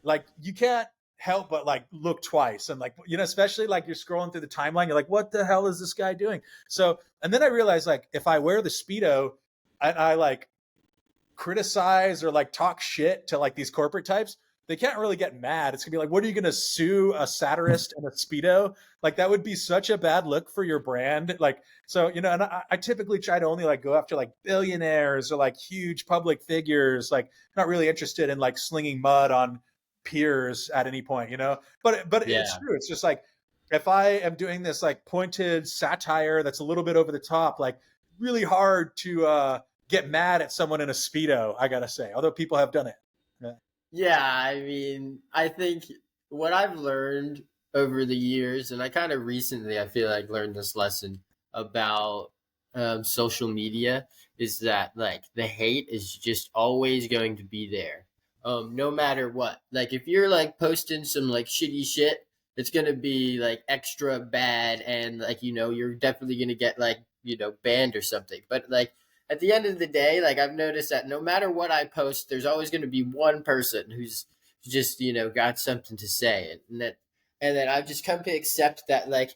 like you can't help but like look twice, and like especially like you're scrolling through the timeline, you're like, what the hell is this guy doing? So, and then I realized like if I wear the speedo and I like criticize or like talk shit to like these corporate types, they can't really get mad. It's gonna be like, what are you gonna sue a satirist in a speedo? Like that would be such a bad look for your brand. Like, so and I typically try to only like go after like billionaires or like huge public figures. Like, not really interested in like slinging mud on peers at any point. But it's Yeah. true. It's just like if I am doing this like pointed satire that's a little bit over the top, like really hard to get mad at someone in a speedo. I gotta say, although people have done it. Yeah. Yeah, I mean, I think what I've learned over the years, and I kind of recently, I feel like learned this lesson about social media, is that like the hate is just always going to be there, no matter what. Like if you're like posting some like shitty shit, it's gonna be like extra bad, and like you're definitely gonna get like banned or something. But like at the end of the day, like I've noticed that no matter what I post, there's always going to be one person who's just got something to say, and then I've just come to accept that like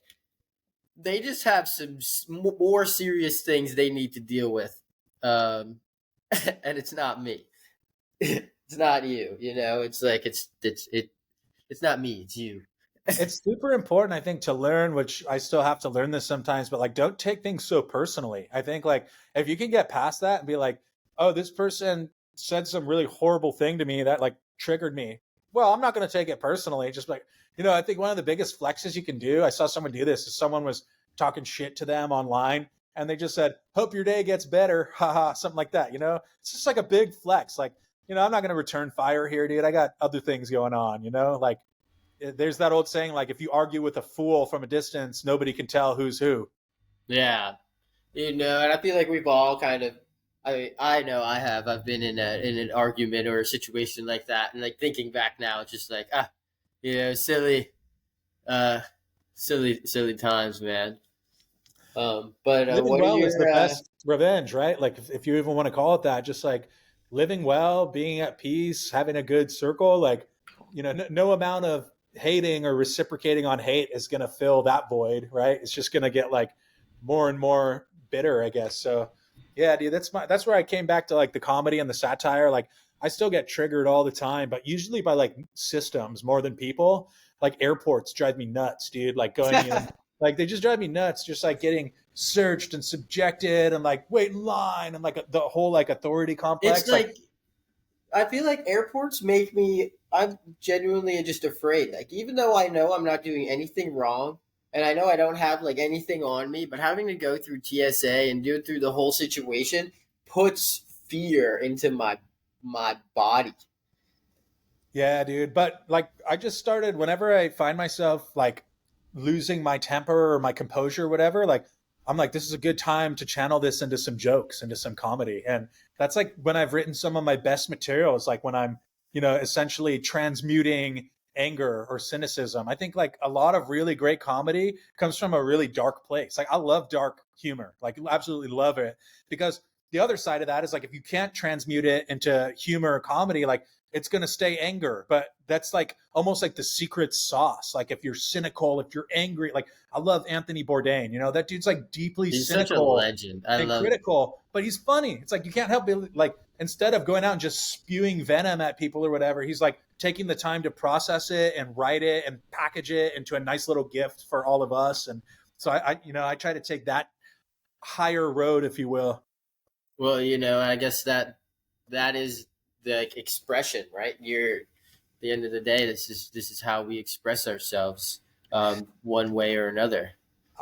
they just have some more serious things they need to deal with, and it's not me, it's not you. It's like it's not me, it's you. It's super important, I think, to learn, which I still have to learn this sometimes, but like don't take things so personally. I think like if you can get past that and be like, oh, this person said some really horrible thing to me that like triggered me. Well, I'm not going to take it personally. Just like, I think one of the biggest flexes you can do, I saw someone do this, is someone was talking shit to them online and they just said, hope your day gets better. Haha, something like that. It's just like a big flex. Like, I'm not going to return fire here, dude. I got other things going on, like there's that old saying, like, if you argue with a fool from a distance, nobody can tell who's who. Yeah, and I feel like we've all kind of. I know I have. I've been in an argument or a situation like that, and like thinking back now, it's just like silly, uh, silly times, man. But Living what are well is the your best revenge, right? Like, if you even want to call it that, just like living well, being at peace, having a good circle, like, no amount of hating or reciprocating on hate is going to fill that void, right? It's just going to get like more and more bitter, I guess. So, yeah, dude, that's where I came back to like the comedy and the satire. Like, I still get triggered all the time, but usually by like systems more than people. Like airports drive me nuts, dude. Like going in Like they just drive me nuts, just like getting searched and subjected and like wait in line and like the whole like authority It's complex. Like, like I feel like airports make me. I'm genuinely just afraid. Like even though I know I'm not doing anything wrong, and I know I don't have like anything on me, but having to go through TSA and do it through the whole situation puts fear into my body. yeah, dude. But like, I just started whenever I find myself like losing my temper or my composure or whatever, like, I'm like, this is a good time to channel this into some jokes, into some comedy. And that's like when I've written some of my best materials, like when I'm, essentially transmuting anger or cynicism. I think like a lot of really great comedy comes from a really dark place. Like, I love dark humor, like, absolutely love it. Because the other side of that is like, if you can't transmute it into humor or comedy, like, it's going to stay anger, but that's like almost like the secret sauce. Like if you're cynical, if you're angry, like I love Anthony Bourdain, that dude's like deeply He's such a cynical legend. I and love. critical, but he's funny. It's like you can't help it. Like instead of going out and just spewing venom at people or whatever, he's like taking the time to process it and write it and package it into a nice little gift for all of us. And so I try to take that higher road, if you will. Well, I guess that is the like, expression, right? You're at the end of the day. This is how we express ourselves, one way or another.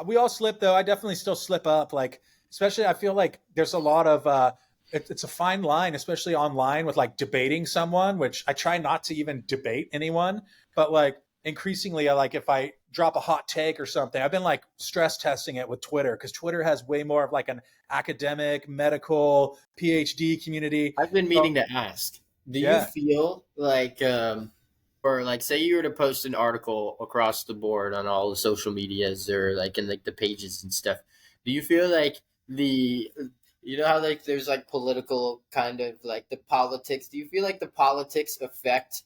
We all slip though. I definitely still slip up. Like, especially I feel like there's a lot of it's a fine line, especially online with like debating someone, which I try not to even debate anyone. But like increasingly, I like if I drop a hot take or something, I've been like stress testing it with Twitter because Twitter has way more of like an academic, medical, PhD community. I've been So meaning to ask. Do you yeah, feel like, or like, say you were to post an article across the board on all the social medias or like in like the pages and stuff? Do you feel like how like there's like political kind of like the politics? Do you feel like the politics affect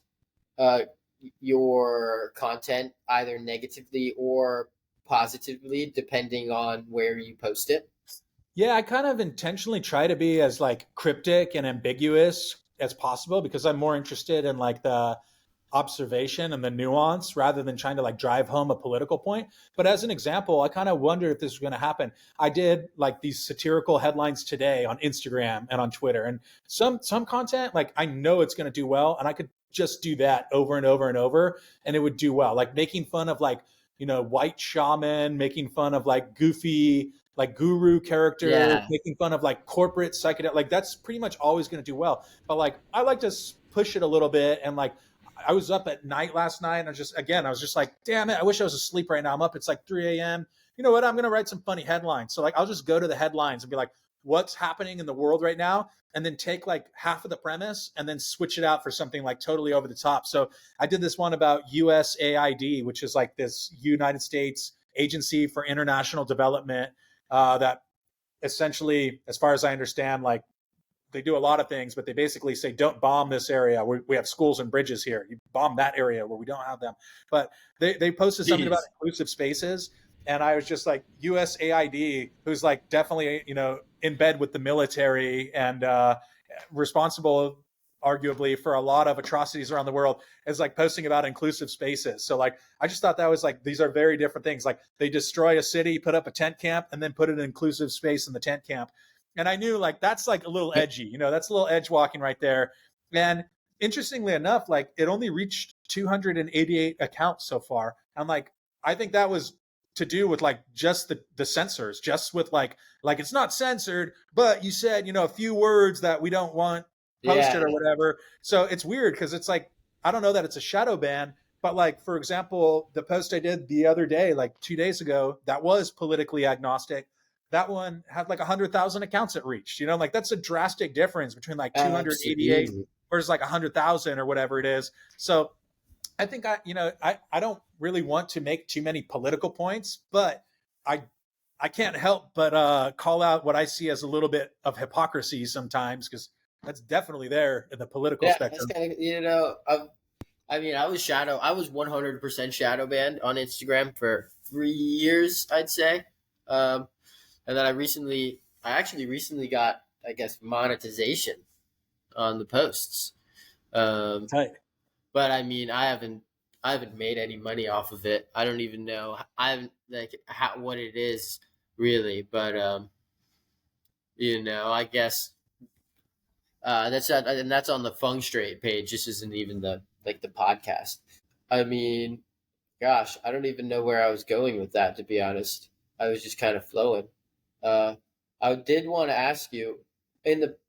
uh, your content either negatively or positively depending on where you post it? yeah, I kind of intentionally try to be as like cryptic and ambiguous as possible because I'm more interested in like the observation and the nuance rather than trying to like drive home a political point. But as an example, I kind of wonder if this is going to happen. I did like these satirical headlines today on Instagram and on Twitter, and some content like I know it's going to do well, and I could just do that over and over and over, and it would do well. Like making fun of like white shaman, making fun of like goofy like guru characters, Yeah, making fun of like corporate psychedelic. Like that's pretty much always going to do well. But like I like to push it a little bit and like I was up at night last night and I was just like, damn it, I wish I was asleep right now. I'm up, it's like 3 a.m. You know what? I'm going to write some funny headlines. So like, I'll just go to the headlines and be like, what's happening in the world right now? And then take like half of the premise and then switch it out for something like totally over the top. So I did this one about USAID, which is like this United States Agency for International Development that essentially, as far as I understand, like they do a lot of things, but they basically say, don't bomb this area. We have schools and bridges here. You bomb that area where we don't have them. But they posted something about jeez. inclusive spaces. And I was just like, USAID, who's like definitely, in bed with the military and responsible, arguably, for a lot of atrocities around the world, is like posting about inclusive spaces. So like, I just thought that was like, these are very different things. Like they destroy a city, put up a tent camp, and then put an inclusive space in the tent camp. And I knew like that's like a little edgy, that's a little edge walking right there. And interestingly enough, like it only reached 288 accounts so far. And like I think that was to do with like just the censors, just with like it's not censored, but you said, a few words that we don't want posted Yeah. or whatever. So it's weird because it's like I don't know that it's a shadow ban, but like for example, the post I did the other day, like 2 days ago, that was politically agnostic, that one had like 100,000 accounts it reached. Like that's a drastic difference between like 288 Absolutely. versus like 100,000 or whatever it is. So I think I don't really want to make too many political points, but I I can't help but call out what I see as a little bit of hypocrisy sometimes because that's definitely there in the political Yeah, that's spectrum. kind of I mean, I was 100% shadow banned on Instagram for 3 years, I'd say. Um, and then I actually recently got, I guess, monetization on the posts. Um, Tight. but I mean, I haven't. I haven't made any money off of it. I don't even know. I haven't like what it is really, but I guess and that's on the Feng Straight page. This isn't even the podcast. I mean, gosh, I don't even know where I was going with that. To be honest, I was just kind of flowing. Uh, I did want to ask you,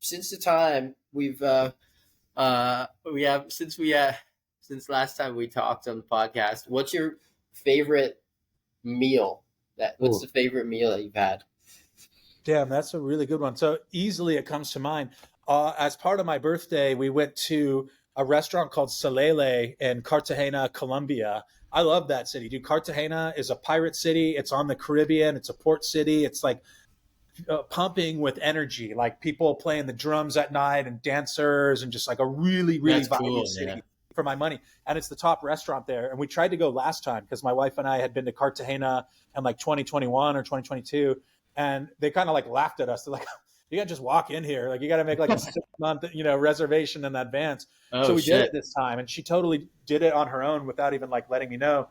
since the time we have since last time we talked on the podcast, what's your favorite meal? What's Ooh. the favorite meal that you've had? Damn, that's a really good one. So easily it comes to mind. As part of my birthday, we went to a restaurant called Salele in Cartagena, Colombia. I love that city, dude. Cartagena is a pirate city. It's on the Caribbean. It's a port city. It's like pumping with energy, like people playing the drums at night and dancers, and just like a really, really That's vibey cool. Yeah. city for my money. And it's the top restaurant there. And we tried to go last time because my wife and I had been to Cartagena in like 2021 or 2022. And they kind of like laughed at us. They're like, you got to just walk in here. Like you got to make like a 6-month, reservation in advance. So Oh we did it shit. this time. And she totally did it on her own without even like letting me know.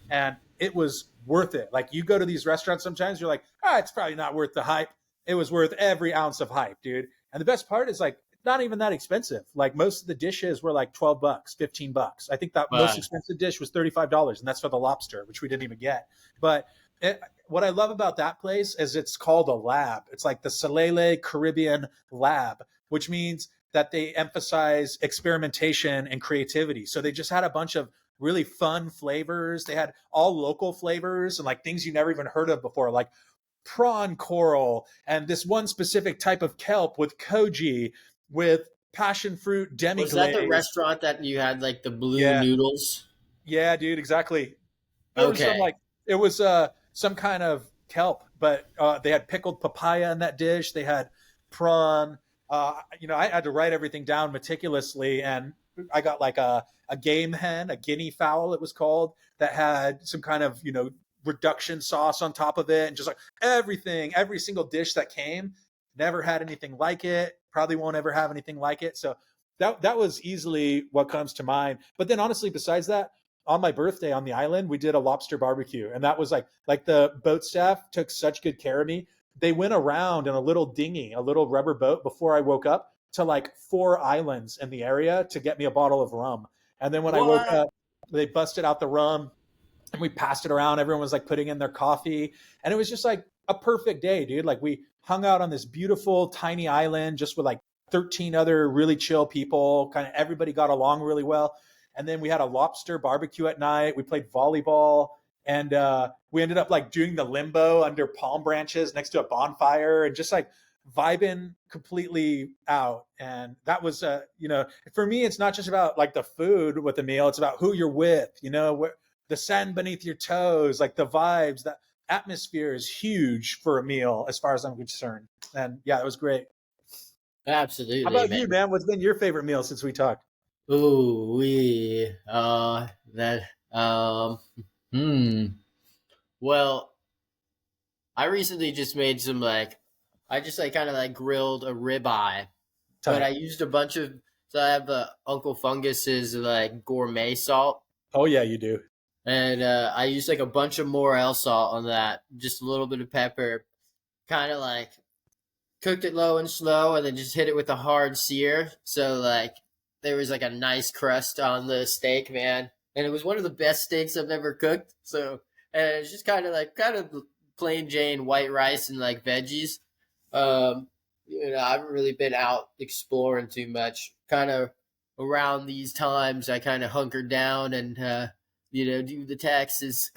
And it was worth it. Like you go to these restaurants sometimes, you're like, it's probably not worth the hype. It was worth every ounce of hype, dude. And the best part is like not even that expensive. Like most of the dishes were like $12, $15. I think that most Wow. expensive dish was $35, and that's for the lobster, which we didn't even get. But what I love about that place is it's called a lab. It's like the Salele Caribbean Lab, which means that they emphasize experimentation and creativity. So they just had a bunch of really fun flavors. They had all local flavors and like things you never even heard of before, like prawn coral and this one specific type of kelp with koji with passion fruit demi Was that the glaze. restaurant that you had like the blue Yeah, noodles? yeah, dude, exactly. There was some Okay. like it was some kind of kelp, but they had pickled papaya in that dish. They had prawn. I had to write everything down meticulously, and I got like a game hen, a guinea fowl, it was called, that had some kind of reduction sauce on top of it, and just like everything, every single dish that came, never had anything like it. Probably won't ever have anything like it. So that was easily what comes to mind. But then honestly, besides that, on my birthday on the island, we did a lobster barbecue, and that was like the boat staff took such good care of me. They went around in a little dinghy, a little rubber boat, before I woke up to like 4 islands in the area to get me a bottle of rum. And then when I woke What? up, they busted out the rum and we passed it around. Everyone was like putting in their coffee, and it was just like a perfect day, dude. Like we hung out on this beautiful tiny island just with like 13 other really chill people. Kind of everybody got along really well. And then we had a lobster barbecue at night. We played volleyball, and we ended up like doing the limbo under palm branches next to a bonfire, and just like vibing completely out. And that was for me, it's not just about like the food with the meal, it's about who you're with, the sand beneath your toes, like the vibes. That atmosphere is huge for a meal as far as I'm concerned. And yeah, it was great. How Absolutely, about you, man. man? What's been your favorite meal since we talked? Ooh, we that hmm. Well, I recently just made some I just like kind of like grilled a ribeye, but I Tight. used a bunch of so I have Uncle Fungus's like gourmet salt, Oh yeah, you do. and I used like a bunch of morel salt on that, just a little bit of pepper, kind of like cooked it low and slow, and then just hit it with a hard sear. So like there was like a nice crust on the steak, man, and it was one of the best steaks I've ever cooked. So and it's just kind of plain Jane white rice and like veggies. Um, I haven't really been out exploring too much. Kind of around these times, I kind of hunkered down and do the taxes.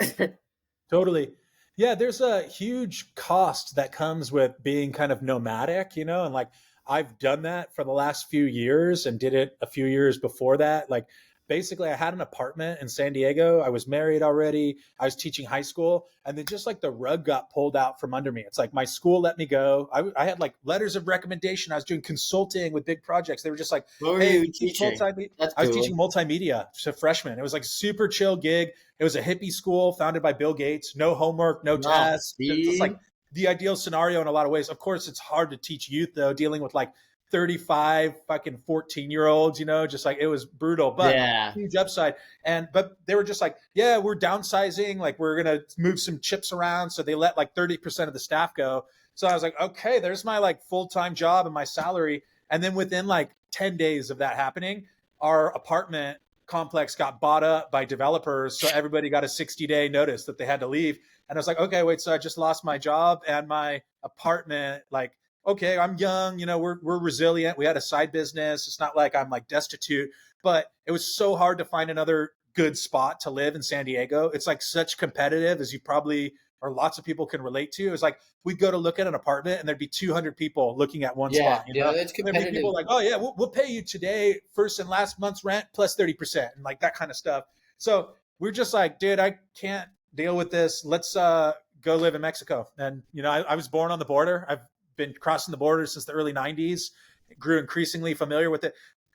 Totally. Yeah, there's a huge cost that comes with being kind of nomadic, and like I've done that for the last few years and did it a few years before that. Like basically I had an apartment in San Diego. I was married already. I was teaching high school, and then just like the rug got pulled out from under me. It's like my school let me go. I had like letters of recommendation. I was doing consulting with big projects. They were just like, What were "Hey, you you teach teaching? multimedia." That's I was cool. teaching multimedia to freshmen. It was like super chill gig. It was a hippie school founded by Bill Gates. No homework, no No, tests. Just like see, the ideal scenario in a lot of ways. Of course, it's hard to teach youth though, dealing with like 35 fucking 14-year-olds, just like it was brutal, but Yeah. huge upside. But they were just like, yeah, we're downsizing, like we're gonna move some chips around. So they let like 30% of the staff go. So I was like, okay, there's my like full-time job and my salary. And then within like 10 days of that happening, our apartment complex got bought up by developers. So everybody got a 60-day notice that they had to leave. And I was like, okay, wait, so I just lost my job and my apartment. Like, okay, I'm young, we're resilient. We had a side business. It's not like I'm like destitute, but it was so hard to find another good spot to live in San Diego. It's like such competitive, as you probably or lots of people can relate to. It's like we'd go to look at an apartment and there'd be 200 people looking at one Yeah. spot, Yeah. It's and there'd be competitive. people like, oh yeah, we'll pay you today, first and last month's rent plus 30%, and like that kind of stuff. So we're just like, dude, I can't deal with this. Let's go live in Mexico. And I was born on the border. I've been crossing the border since the early 90s. Grew increasingly familiar with it.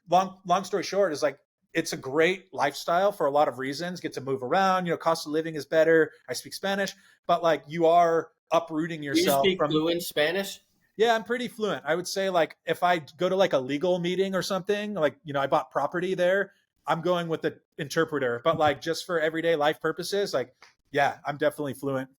Long story short is like, it's a great lifestyle for a lot of reasons. Get to move around, cost of living is better. I speak Spanish, but like you are uprooting Do you yourself speak from. fluent Spanish? Yeah, I'm pretty fluent. I would say like if I go to like a legal meeting or something, like, I bought property there, I'm going with the interpreter. But like just for everyday life purposes, like, yeah, I'm definitely fluent.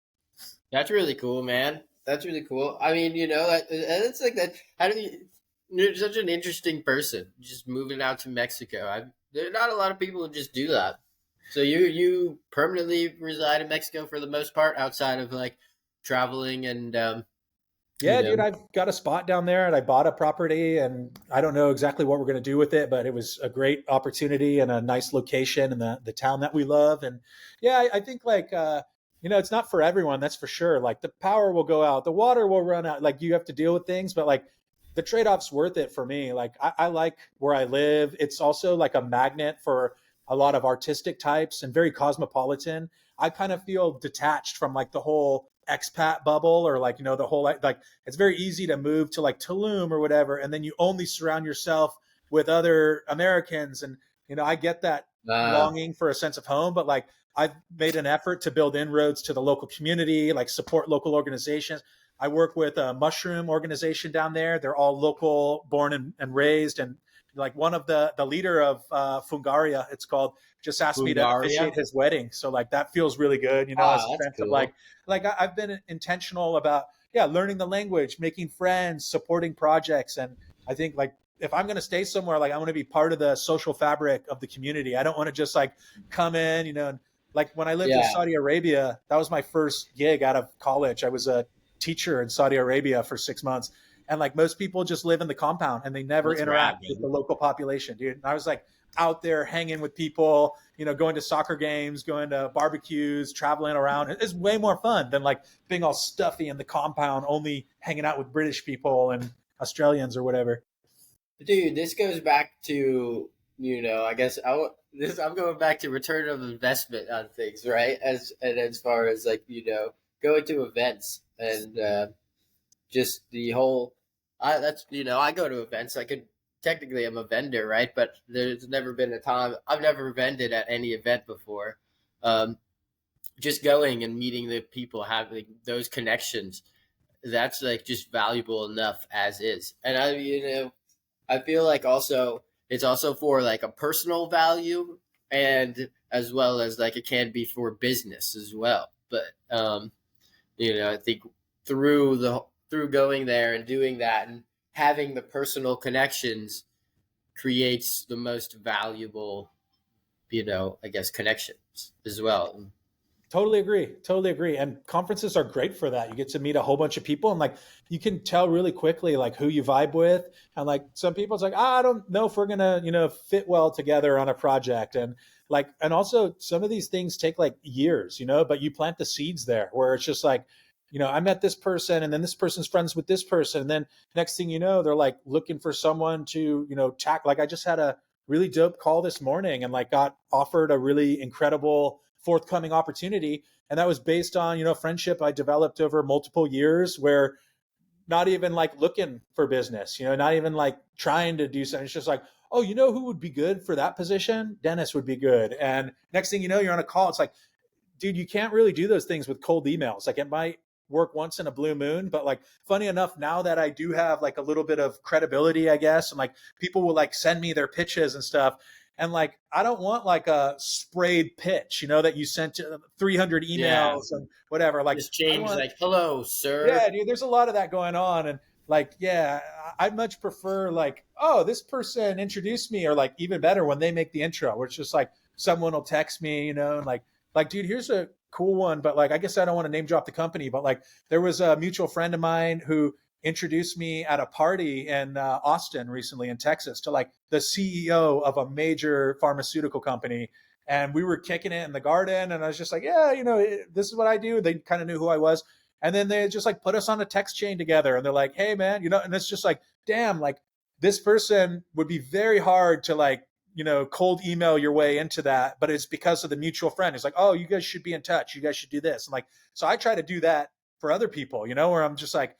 That's really cool, man. That's really cool. I mean, it's like that. How do you? You're such an interesting person. Just moving out to Mexico. There are not a lot of people who just do that. So you permanently reside in Mexico for the most part, outside of like traveling and you Yeah, dude, know. I've got a spot down there and I bought a property and I don't know exactly what we're going to do with it, but it was a great opportunity and a nice location in the town that we love. And yeah, I think like, it's not for everyone. That's for sure. Like the power will go out, the water will run out. Like you have to deal with things, but like the trade-off's worth it for me. Like I like where I live. It's also like a magnet for a lot of artistic types and very cosmopolitan. I kind of feel detached from like the whole expat bubble or like, the whole like it's very easy to move to like Tulum or whatever, and then you only surround yourself with other Americans. And I get that Uh, longing for a sense of home, but like I've made an effort to build inroads to the local community, like support local organizations. I work with a mushroom organization down there. They're all local, born and raised, and like one of the leader of Fungaria, it's called, just asked me to officiate Bulgaria. his wedding. So like that feels really good, as Ah, a that's sense of cool. I've been intentional about, yeah, learning the language, making friends, supporting projects. And I think like if I'm going to stay somewhere, like I want to be part of the social fabric of the community. I don't want to just like come in, and like when I lived in Yeah, Saudi Arabia, that was my first gig out of college. I was a teacher in Saudi Arabia for 6 months. And like most people just live in the compound and they never that's rad, interact with the man. local population, dude. And I was like out there hanging with people, going to soccer games, going to barbecues, traveling around. It's way more fun than like being all stuffy in the compound, only hanging out with British people and Australians or whatever. Dude, this goes back to I guess I'm going back to return of investment on things, right? As far as like going to events and just the whole. I go to events. I could technically I'm a vendor, right? But there's never been a time I've never vended at any event before. Um, just going and meeting the people, having those connections, that's like just valuable enough as is. And I feel like also it's also for like a personal value and as well as like it can be for business as well. But I think through going there and doing that and having the personal connections creates the most valuable, I guess connections as well. Totally agree. Totally agree. And conferences are great for that. You get to meet a whole bunch of people and like you can tell really quickly like who you vibe with. And like some people it's like, I don't know if we're gonna, fit well together on a project. And like and also some of these things take like years, but you plant the seeds there where it's just like, I met this person and then this person's friends with this person. And then next thing you know, they're like looking for someone to, tack. Like I just had a really dope call this morning and like got offered a really incredible forthcoming opportunity. And that was based on, friendship I developed over multiple years where not even like looking for business, not even like trying to do something. It's just like, oh, who would be good for that position? Dennis would be good. And next thing you know, you're on a call. It's like, dude, you can't really do those things with cold emails. Like it might work once in a blue moon, but like funny enough, now that I do have like a little bit of credibility, I guess, and like people will like send me their pitches and stuff. And like, I don't want like a sprayed pitch, that you sent to 300 Yeah. emails and whatever. Like, Just I change want, like, hello, sir. yeah, dude, there's a lot of that going on. And like, yeah, I much prefer like, oh, this person introduced me, or like even better when they make the intro, where it's just like someone will text me, and like, dude, here's a cool one. But like, I guess I don't want to name drop the company, but like there was a mutual friend of mine who introduced me at a party in Austin recently in Texas to like the CEO of a major pharmaceutical company. And we were kicking it in the garden. And I was just like, yeah, this is what I do. They kind of knew who I was. And then they just like put us on a text chain together. And they're like, hey, man, and it's just like, damn, like this person would be very hard to like, cold email your way into that. But it's because of the mutual friend. It's like, oh, you guys should be in touch. You guys should do this. And like, so I try to do that for other people, where I'm just like,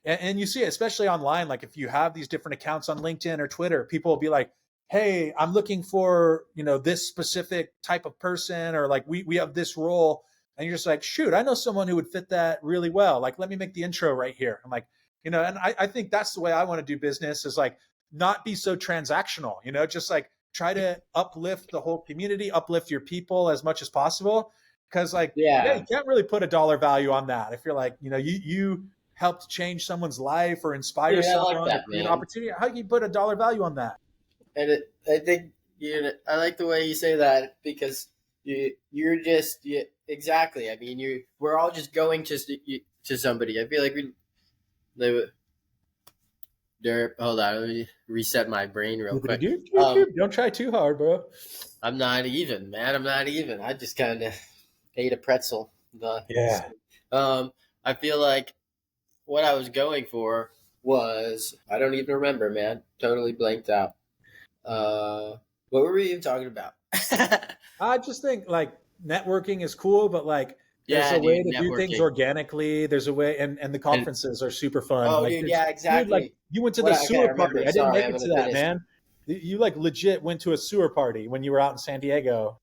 and you see it, especially online, like if you have these different accounts on LinkedIn or Twitter, people will be like, hey, I'm looking for, this specific type of person, or like we have this role. And you're just like, shoot, I know someone who would fit that really well. Like, let me make the intro right here. I'm like, and I think that's the way I want to do business, is like not be so transactional, just like try to uplift the whole community, uplift your people as much as possible. Cause like, yeah, you Yeah. can't really put a dollar value on that. If you're like, you helped change someone's life or inspire Dude, I like someone or that, create an man. opportunity, how can you put a dollar value on that? And I think I like the way you say that, because you're just exactly. I mean, we're all just going to somebody. I feel like they would. Hold on, let me reset my brain real quick. Don't try too hard, bro. I'm not even, man. I'm not even. I just kind of ate a pretzel. Yeah. I feel like what I was going for was, I don't even remember, man. Totally blanked out. What were we even talking about? I just think like networking is cool, but like there's Yeah, a way dude, to do things networking. organically. There's a way, and the And conferences are super fun. oh, Like dude, there's, yeah, dude, like exactly. you went to What the I can't sewer party. remember. I didn't Sorry, make I'm it gonna to that, finish. man. You like legit went to a sewer party when you were out in San Diego.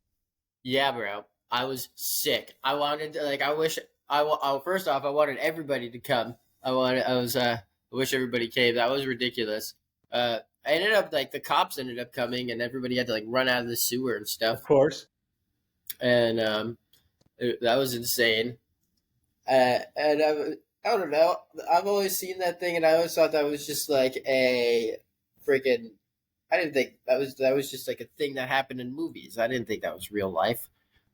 Yeah, bro. I was sick. I wanted to, like. I wish. First off, I wanted everybody to come. I wish everybody came. That was ridiculous. I ended up like the cops ended up coming, and everybody had to like run out of the sewer and Of stuff. course. And that was insane. And I don't know. I've always seen that thing, and I always thought that was just like a freaking. I didn't think that was just like a thing that happened in movies. I didn't think that was real life.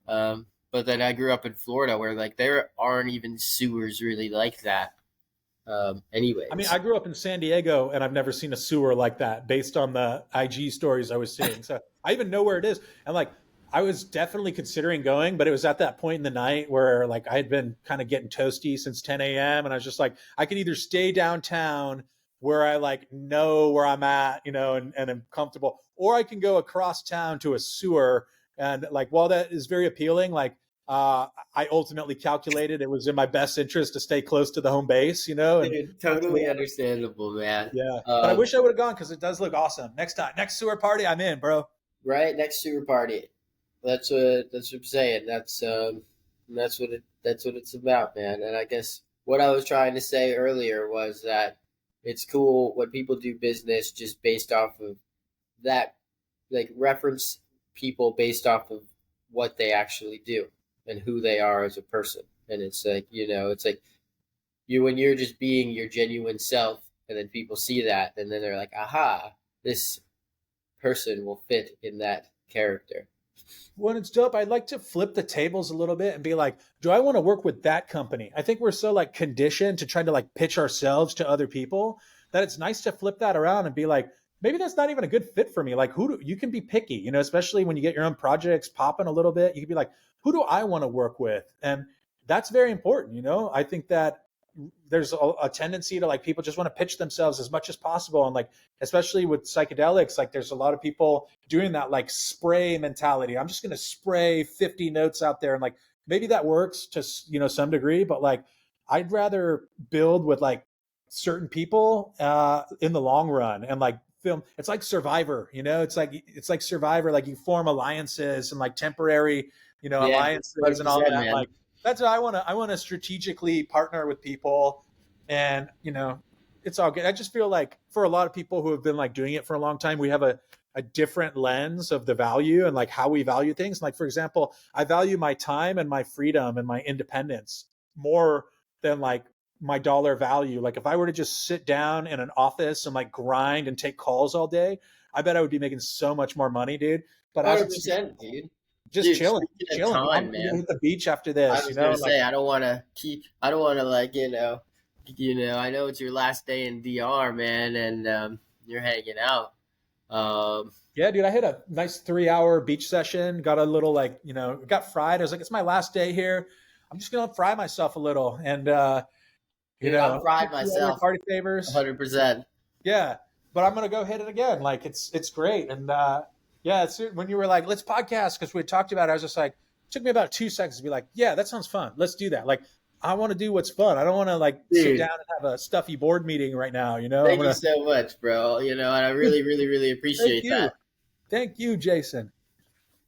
But then I grew up in Florida, where like there aren't even sewers really like that. I mean, Anyways, I grew up in San Diego and I've never seen a sewer like that based on the IG stories I was seeing. So I even know where it is. And like, I was definitely considering going, but it was at that point in the night where like I had been kind of getting toasty since 10 a.m. And I was just like, I could either stay downtown where I like know where I'm at, and I'm comfortable, or I can go across town to a sewer. And like, while that is very appealing, like, I ultimately calculated it was in my best interest to stay close to the home base, and dude, go to the totally water. understandable, man. Yeah, but I wish I would have gone because it does look awesome. Next time, next sewer party, I'm in, bro. Right next sewer party. That's what I'm saying. That's what it's about, man. And I guess what I was trying to say earlier was that it's cool when people do business just based off of that, like reference people based off of what they actually do and who they are as a person. And it's like, it's like when you're just being your genuine self, and then people see that, and then they're like, aha, this person will fit in that character. When it's dope, I'd like to flip the tables a little bit and be like, do I want to work with that company? I think we're so like conditioned to try to like pitch ourselves to other people that it's nice to flip that around and be like, maybe that's not even a good fit for me. Like you can be picky, especially when you get your own projects popping a little bit, you can be like, who do I want to work with? And that's very important. I think that there's a tendency to like people just want to pitch themselves as much as possible, and like especially with psychedelics, like there's a lot of people doing that like spray mentality. I'm just going to spray 50 notes out there, and like maybe that works to some degree, but like I'd rather build with like certain people in the long run, and like film. It's like Survivor, it's like Survivor, like you form alliances and like temporary Yeah, alliances and all 100%, that. Like man. That's what I want to strategically partner with people, and it's all good. I just feel like for a lot of people who have been like doing it for a long time, we have a different lens of the value and like how we value things. Like, for example, I value my time and my freedom and my independence more than like my dollar value. Like if I were to just sit down in an office and like grind and take calls all day, I bet I would be making so much more money, dude. But as it's 100%, dude. just Dude, chilling, speaking of chilling. I'm time, gonna go man, hit the beach after I this, was gonna like say I don't want to like I know it's your last day in DR, man, and you're hanging out. Um, yeah, dude, I hit a nice 3 hour beach session, got a little like, got fried. I was like, it's my last day here. I'm just going to fry myself a little and, dude, I'm fried do all my myself, party favors. 100%. Yeah. But I'm going to go hit it again. Like it's great. And, yeah, it's when you were like, let's podcast, because we talked about it, I was just like, it took me about 2 seconds to be like, yeah, that sounds fun. Let's do that. Like, I want to do what's fun. I don't want to like sit Dude, down and have a stuffy board meeting right now. I'm thank you going to, so much, bro. And I really, really, really thank appreciate you. that. Thank you, Jason.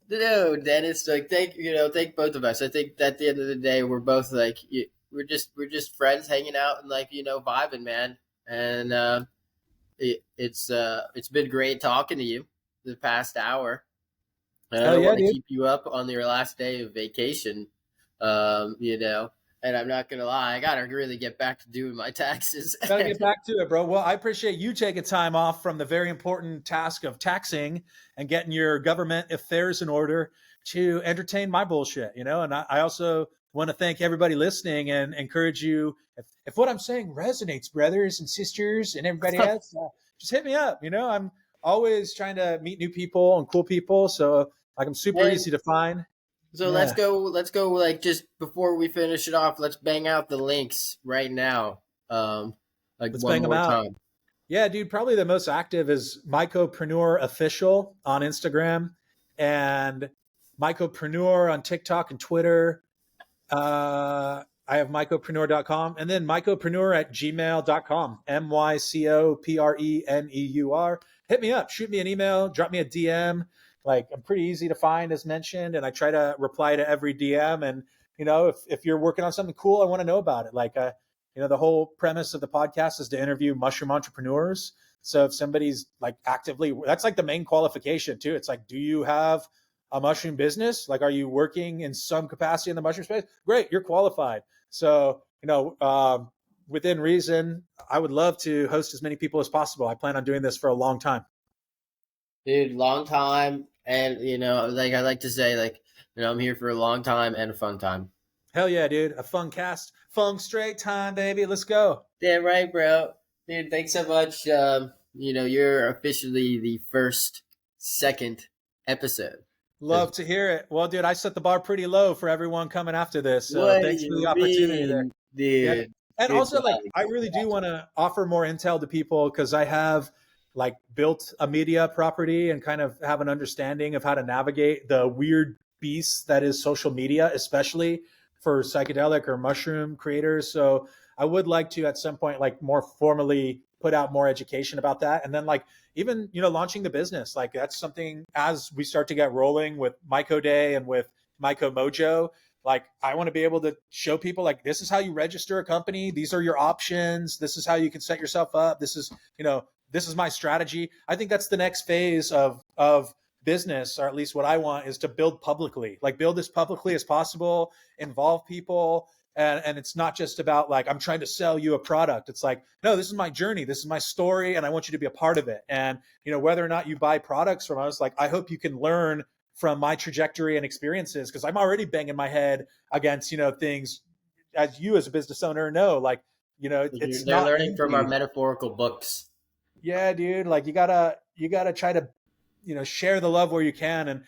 No, Dennis, like thank both of us. I think that at the end of the day, we're both like we're just friends hanging out and like vibing, man. And it's been great talking to you the past hour. And I Hell don't yeah, want to dude. keep you up on your last day of vacation. Um, you know, and I'm not gonna lie, I gotta really get back to doing my taxes. Gotta get back to it, bro. Well, I appreciate you taking time off from the very important task of taxing and getting your government affairs in order to entertain my bullshit, And I also want to thank everybody listening and encourage you. If what I'm saying resonates, brothers and sisters and everybody else, just hit me up. I'm always trying to meet new people and cool people. So, like, I'm super And easy to find. so let's Yeah, go. Let's go. Like just before we finish it off, let's bang out the links right now. Like let's one bang them more out. time. Yeah, dude, probably the most active is Mycopreneur Official on Instagram and Mycopreneur on TikTok and Twitter. I have mycopreneur.com and then mycopreneur@gmail.com. MyCopreneur. Hit me up, shoot me an email, drop me a DM. Like, I'm pretty easy to find, as mentioned, and I try to reply to every DM. And, if you're working on something cool, I want to know about it. Like, the whole premise of the podcast is to interview mushroom entrepreneurs. So if somebody's like actively, that's like the main qualification too. It's like, do you have a mushroom business? Like, are you working in some capacity in the mushroom space? Great, you're qualified. So, within reason, I would love to host as many people as possible. I plan on doing this for a long time. Dude, long time, and like I like to say, like I'm here for a long time and a fun time. Hell yeah, dude. A fun cast. Fun straight time, baby. Let's go. Damn right, bro. Dude, thanks so much. You're officially the second episode. Love to hear it. Well, dude, I set the bar pretty low for everyone coming after this. So What do thanks for the you opportunity there. mean, Yeah. dude? And Good also, like, job. I really do want to offer more intel to people because I have like built a media property and kind of have an understanding of how to navigate the weird beast that is social media, especially for psychedelic or mushroom creators. So I would like to at some point like more formally put out more education about that. And then like even, launching the business, like that's something as we start to get rolling with Myco Day and with Myco Mojo, like I want to be able to show people like this is how you register a company, these are your options, this is how you can set yourself up, this is my strategy. I think that's the next phase of business, or at least what I want is to build publicly, like build as publicly as possible, involve people. And it's not just about like I'm trying to sell you a product. It's like, no, this is my journey, this is my story, and I want you to be a part of it. And whether or not you buy products from us, like I hope you can learn from my trajectory and experiences, because I'm already banging my head against things, as you as a business owner know, like it's They're not learning from our easy. metaphorical books. Yeah, dude, like you gotta try to share the love where you can. And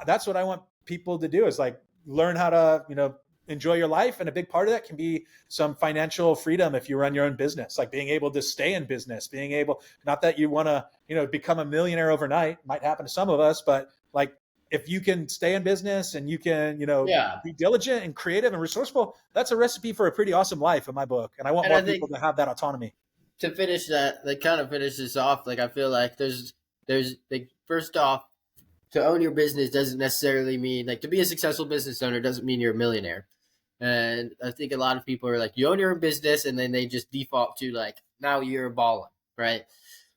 that's what I want people to do is like learn how to enjoy your life. And a big part of that can be some financial freedom if you run your own business, like being able to stay in business, being able, not that you want to become a millionaire overnight, might happen to some of us, but like if you can stay in business and you can Yeah, be diligent and creative and resourceful, that's a recipe for a pretty awesome life in my book. And I want and more I people think to have that autonomy. to finish that, like kind of finish this off, like I feel like there's like first off, to own your business doesn't necessarily mean like to be a successful business owner doesn't mean you're a millionaire. And I think a lot of people are like, you own your own business, and then they just default to like, now you're balling, right?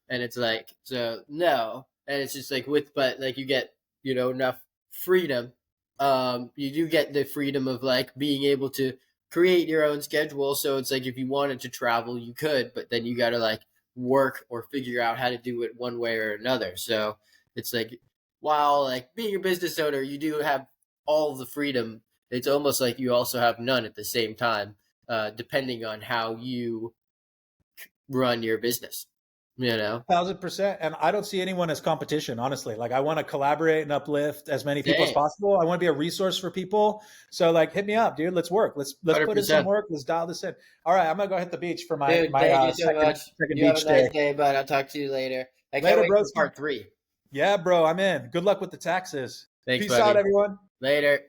And it's like, so no. And it's just like but like you get, enough freedom. You do get the freedom of like being able to create your own schedule. So it's like if you wanted to travel, you could, but then you got to like work or figure out how to do it one way or another. So it's like, while like being a business owner, you do have all the freedom. It's almost like you also have none at the same time, depending on how you run your business. 1,000%. And I don't see anyone as competition, honestly. Like I want to collaborate and uplift as many people as Same. possible. I want to be a resource for people. So like, hit me up, dude. Let's work. Let's put in some 100%. work. Let's dial this in. All right, I'm gonna go hit the beach for my Dude, thank you so second much. second You have a beach nice day. day, bud. I'll talk to you later. I can't Later, wait for broski. part 3. Yeah, bro, I'm in. Good luck with the taxes. Thanks, Peace out, buddy. everyone. Later.